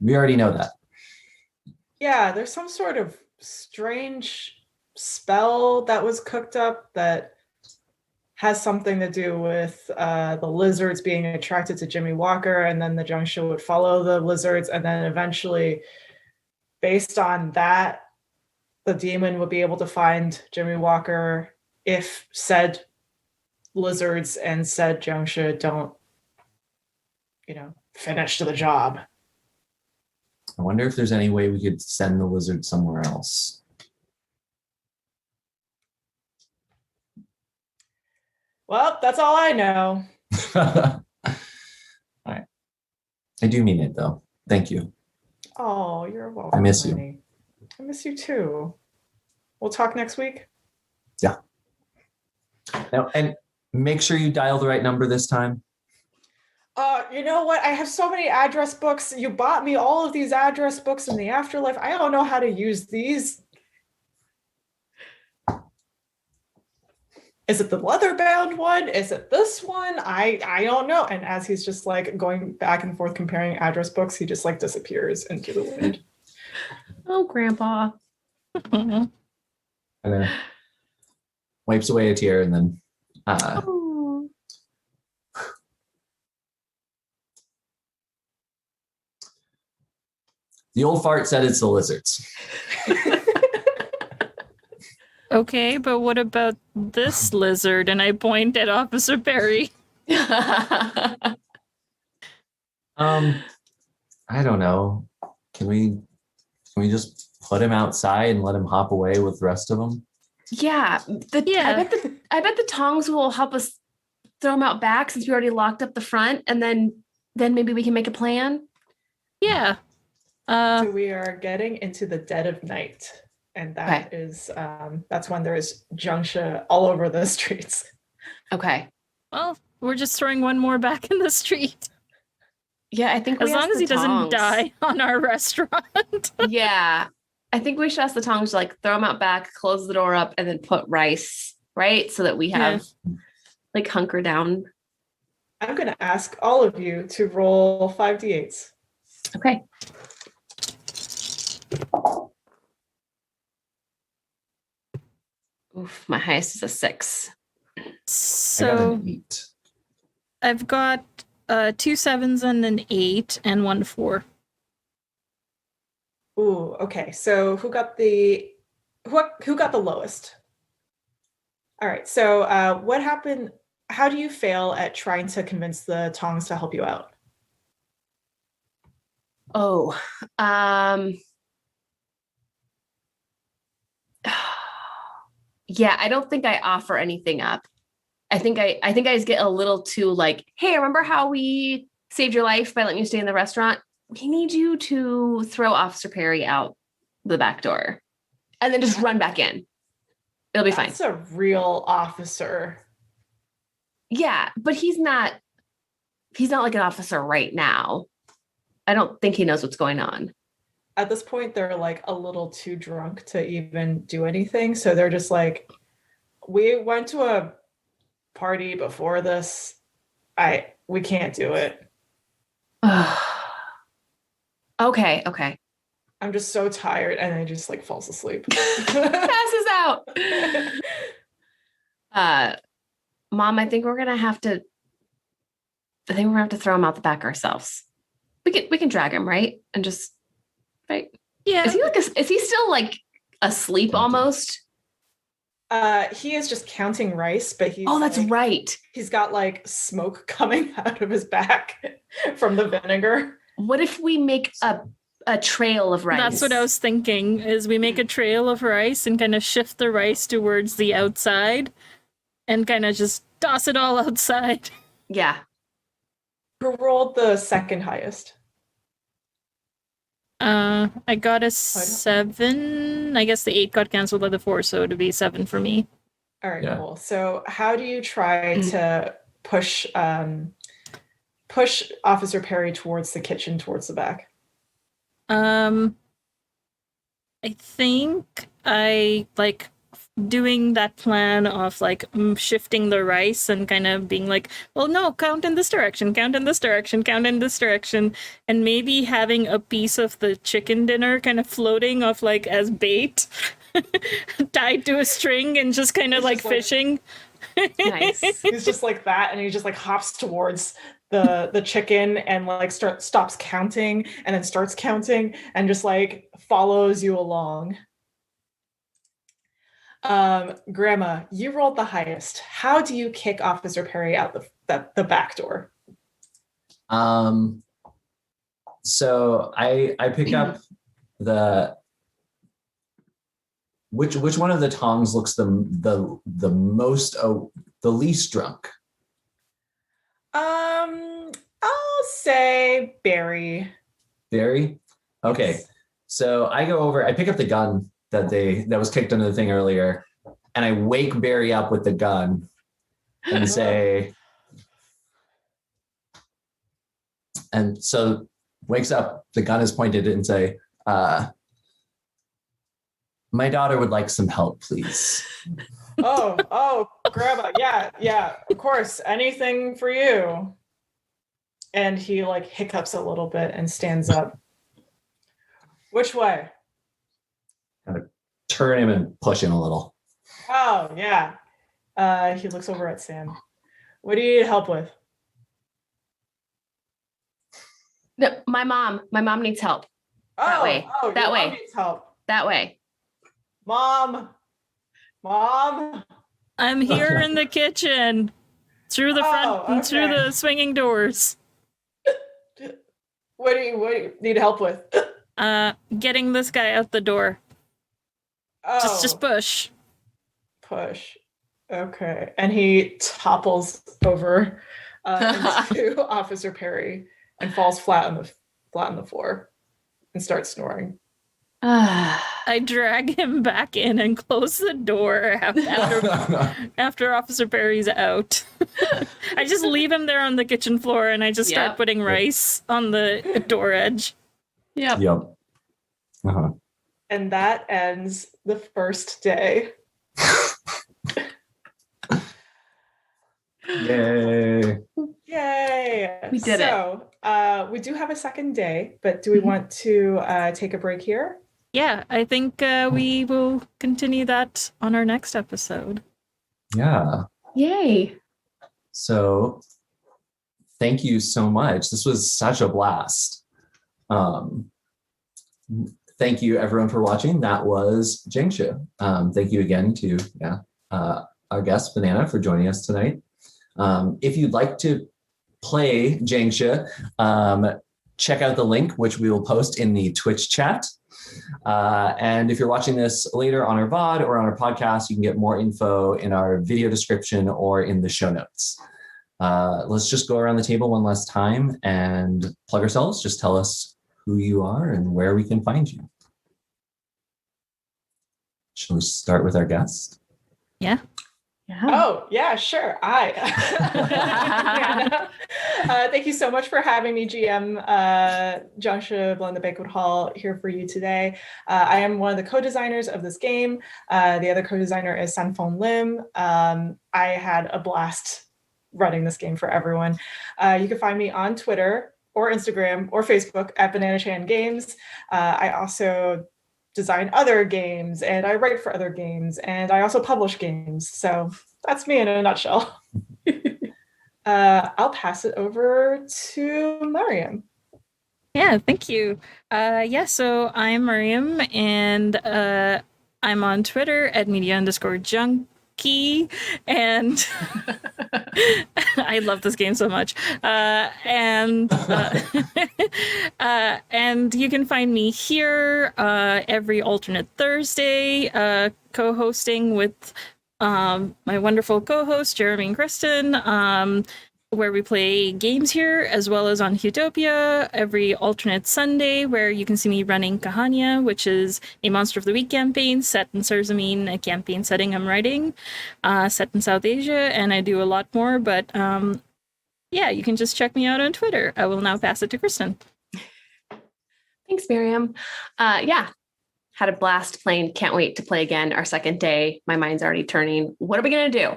We already know that. Yeah, there's some sort of strange spell that was cooked up that has something to do with the lizards being attracted to Jimmy Walker, and then the Jiangshi would follow the lizards, and then eventually, based on that, the demon would be able to find Jimmy Walker if said lizards and said Jiangshi don't, finish the job. I wonder if there's any way we could send the lizard somewhere else. Well, that's all I know. All right. I do mean it, though. Thank you. Oh, you're welcome. I miss you. honey. I miss you too. We'll talk next week. Yeah. Now, and make sure you dial the right number this time. You know what? I have so many address books. You bought me all of these address books in the afterlife. I don't know how to use these. Is it the leather-bound one? Is it this one? I don't know. And as he's just like going back and forth comparing address books, he just like disappears into the wind. Oh, Grandpa. And then wipes away a tear and then Oh. the old fart said it's the lizards. Okay, but what about this lizard? And I point at Officer Perry. I don't know. Can we just put him outside and let him hop away with the rest of them? Yeah. I bet the tongs will help us throw them out back since we already locked up the front, and then maybe we can make a plan. Yeah. So we are getting into the dead of night. And that is that's when there's Jiangshi all over the streets. Okay. Well, we're just throwing one more back in the street. Yeah, I think as long as he doesn't die on our restaurant. Yeah. I think we should ask the tongs to like throw them out back, close the door up, and then put rice, right? So that we have like hunker down. I'm gonna ask all of you to roll 5d8s. Okay. Oof, my highest is a 6. So I've got 2 7s and an 8 and 1 4. Ooh, okay. So who got the lowest? All right. So what happened? How do you fail at trying to convince the tongs to help you out? Oh, yeah, I don't think I offer anything up. I think I just get a little too like, hey, remember how we saved your life by letting you stay in the restaurant? We need you to throw Officer Perry out the back door and then just run back in. It'll be fine. That's a real officer. Yeah, but he's not like an officer right now. I don't think he knows what's going on. At this point, they're like a little too drunk to even do anything. So they're just like, we went to a party before this. We can't do it. Okay. I'm just so tired, and I just like falls asleep. Passes out. Mom, I think we're gonna have to throw him out the back ourselves. We can drag him, right? And just right. Yeah. Is he still like asleep almost? He is just counting rice, but he's that's right. He's got like smoke coming out of his back from the vinegar. What if we make a trail of rice? That's what I was thinking, is we make a trail of rice and kind of shift the rice towards the outside and kind of just toss it all outside. Yeah. Who rolled the second highest? I got a 7. I guess the 8 got canceled by the 4, so it'd be 7 for me. All right, cool. So how do you try to push Officer Perry towards the kitchen, towards the back? I think I like doing that plan of like shifting the rice and kind of being like, well, no, count in this direction, count in this direction, count in this direction, and maybe having a piece of the chicken dinner kind of floating off like as bait tied to a string and just kind of like fishing. Nice. He's just like that, and he just like hops towards the chicken and like stops counting and then starts counting and just like follows you along. Grandma, you rolled the highest. How do you kick Officer Perry out the back door? So I pick up which one of the tongs looks the most the least drunk? I'll say Barry. Barry? Okay. So I go over, I pick up the gun that was kicked under the thing earlier, and I wake Barry up with the gun and say, and so wakes up, the gun is pointed and say, my daughter would like some help, please. Oh, Grandma. Yeah, of course. Anything for you. And he like hiccups a little bit and stands up. Which way? Kind of turn him and push him a little. Oh, yeah. He looks over at Sam. What do you need help with? No, my mom needs help. That way. That way. Mom needs help. That way. Mom. I'm here in the kitchen. Through the front and through the swinging doors. What do you need help with? Getting this guy out the door. Oh. Just push. Push. Okay. And he topples over into Officer Perry and falls flat on the floor and starts snoring. I drag him back in and close the door after Officer Perry's out. I just leave him there on the kitchen floor and I just start putting rice on the door edge. Yep. Uh-huh. And that ends the first day. Yay. We did it. So we do have a second day, but do we want to take a break here? Yeah, I think we will continue that on our next episode. Yeah. Yay. So thank you so much. This was such a blast. Thank you everyone for watching. That was Jiangshi. Thank you again to our guest Banana for joining us tonight. If you'd like to play Jiangshi, check out the link, which we will post in the Twitch chat. And if you're watching this later on our VOD or on our podcast, you can get more info in our video description or in the show notes. Let's just go around the table one last time and plug ourselves. Just tell us who you are and where we can find you. Shall we start with our guest? Yeah. Oh, yeah, sure. Thank you so much for having me, GM Jiangshi Blend the Banquet Hall, here for you today. I am one of the co-designers of this game. The other co-designer is Sanfeng Lim. I had a blast running this game for everyone. You can find me on Twitter or Instagram or Facebook at Banana Chan Games. I also design other games and I write for other games and I also publish games. So that's me in a nutshell. I'll pass it over to Mariam. Yeah, thank you. So I'm Mariam and I'm on Twitter at media_junkie and I love this game so much. And you can find me here every alternate Thursday, co-hosting with my wonderful co-hosts Jeremy and Kristin, where we play games here, as well as on Utopia every alternate Sunday, where you can see me running Kahania, which is a Monster of the Week campaign set in Surzamine, a campaign setting I'm writing, set in South Asia, and I do a lot more, but you can just check me out on Twitter. I will now pass it to Kristin. Thanks, Mariam. Had a blast playing. Can't wait to play again. Our second day. My mind's already turning. What are we going to do?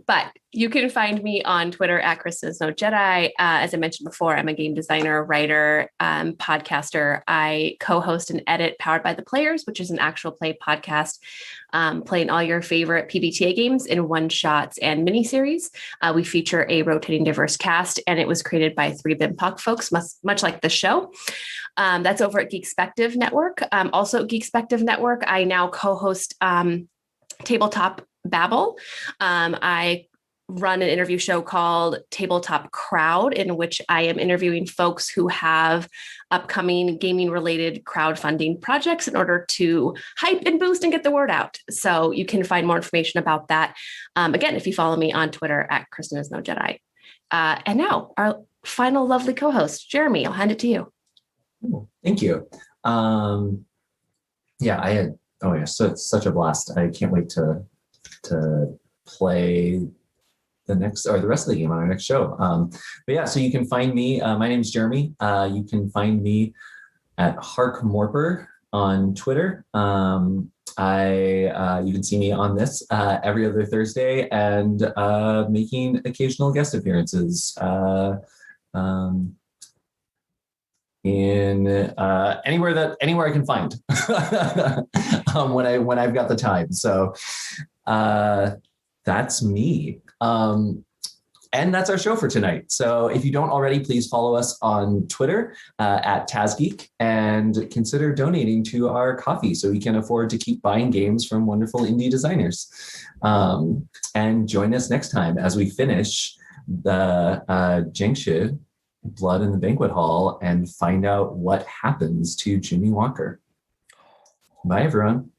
But you can find me on Twitter at Kristin. As I mentioned before, I'm a game designer, writer, podcaster. I co-host and edit Powered by the Players, which is an actual play podcast, playing all your favorite PBTA games in one-shots and miniseries. We feature a rotating diverse cast, and it was created by 3 BIMPoC folks, much like the show. That's over at Geekspective Network. Also at Geekspective Network, I now co-host Tabletop Babble. I run an interview show called Tabletop Crowd, in which I am interviewing folks who have upcoming gaming-related crowdfunding projects in order to hype and boost and get the word out. So you can find more information about that. Again, if you follow me on Twitter at Kristin. And now our final lovely co-host, Jeremy, I'll hand it to you. Thank you. Yeah, I had, oh yeah, so it's such a blast. I can't wait to play the rest of the game on our next show. But yeah, so you can find me. My name is Jeremy. You can find me at Harkmorper on Twitter. You can see me on this every other Thursday and making occasional guest appearances in anywhere I can find when I've got the time. So that's me. And that's our show for tonight. So if you don't already, please follow us on Twitter at TazGeek and consider donating to our coffee so we can afford to keep buying games from wonderful indie designers. And join us next time as we finish the Jiangshi, Blood in the Banquet Hall, and find out what happens to Jimmy Walker. Bye, everyone.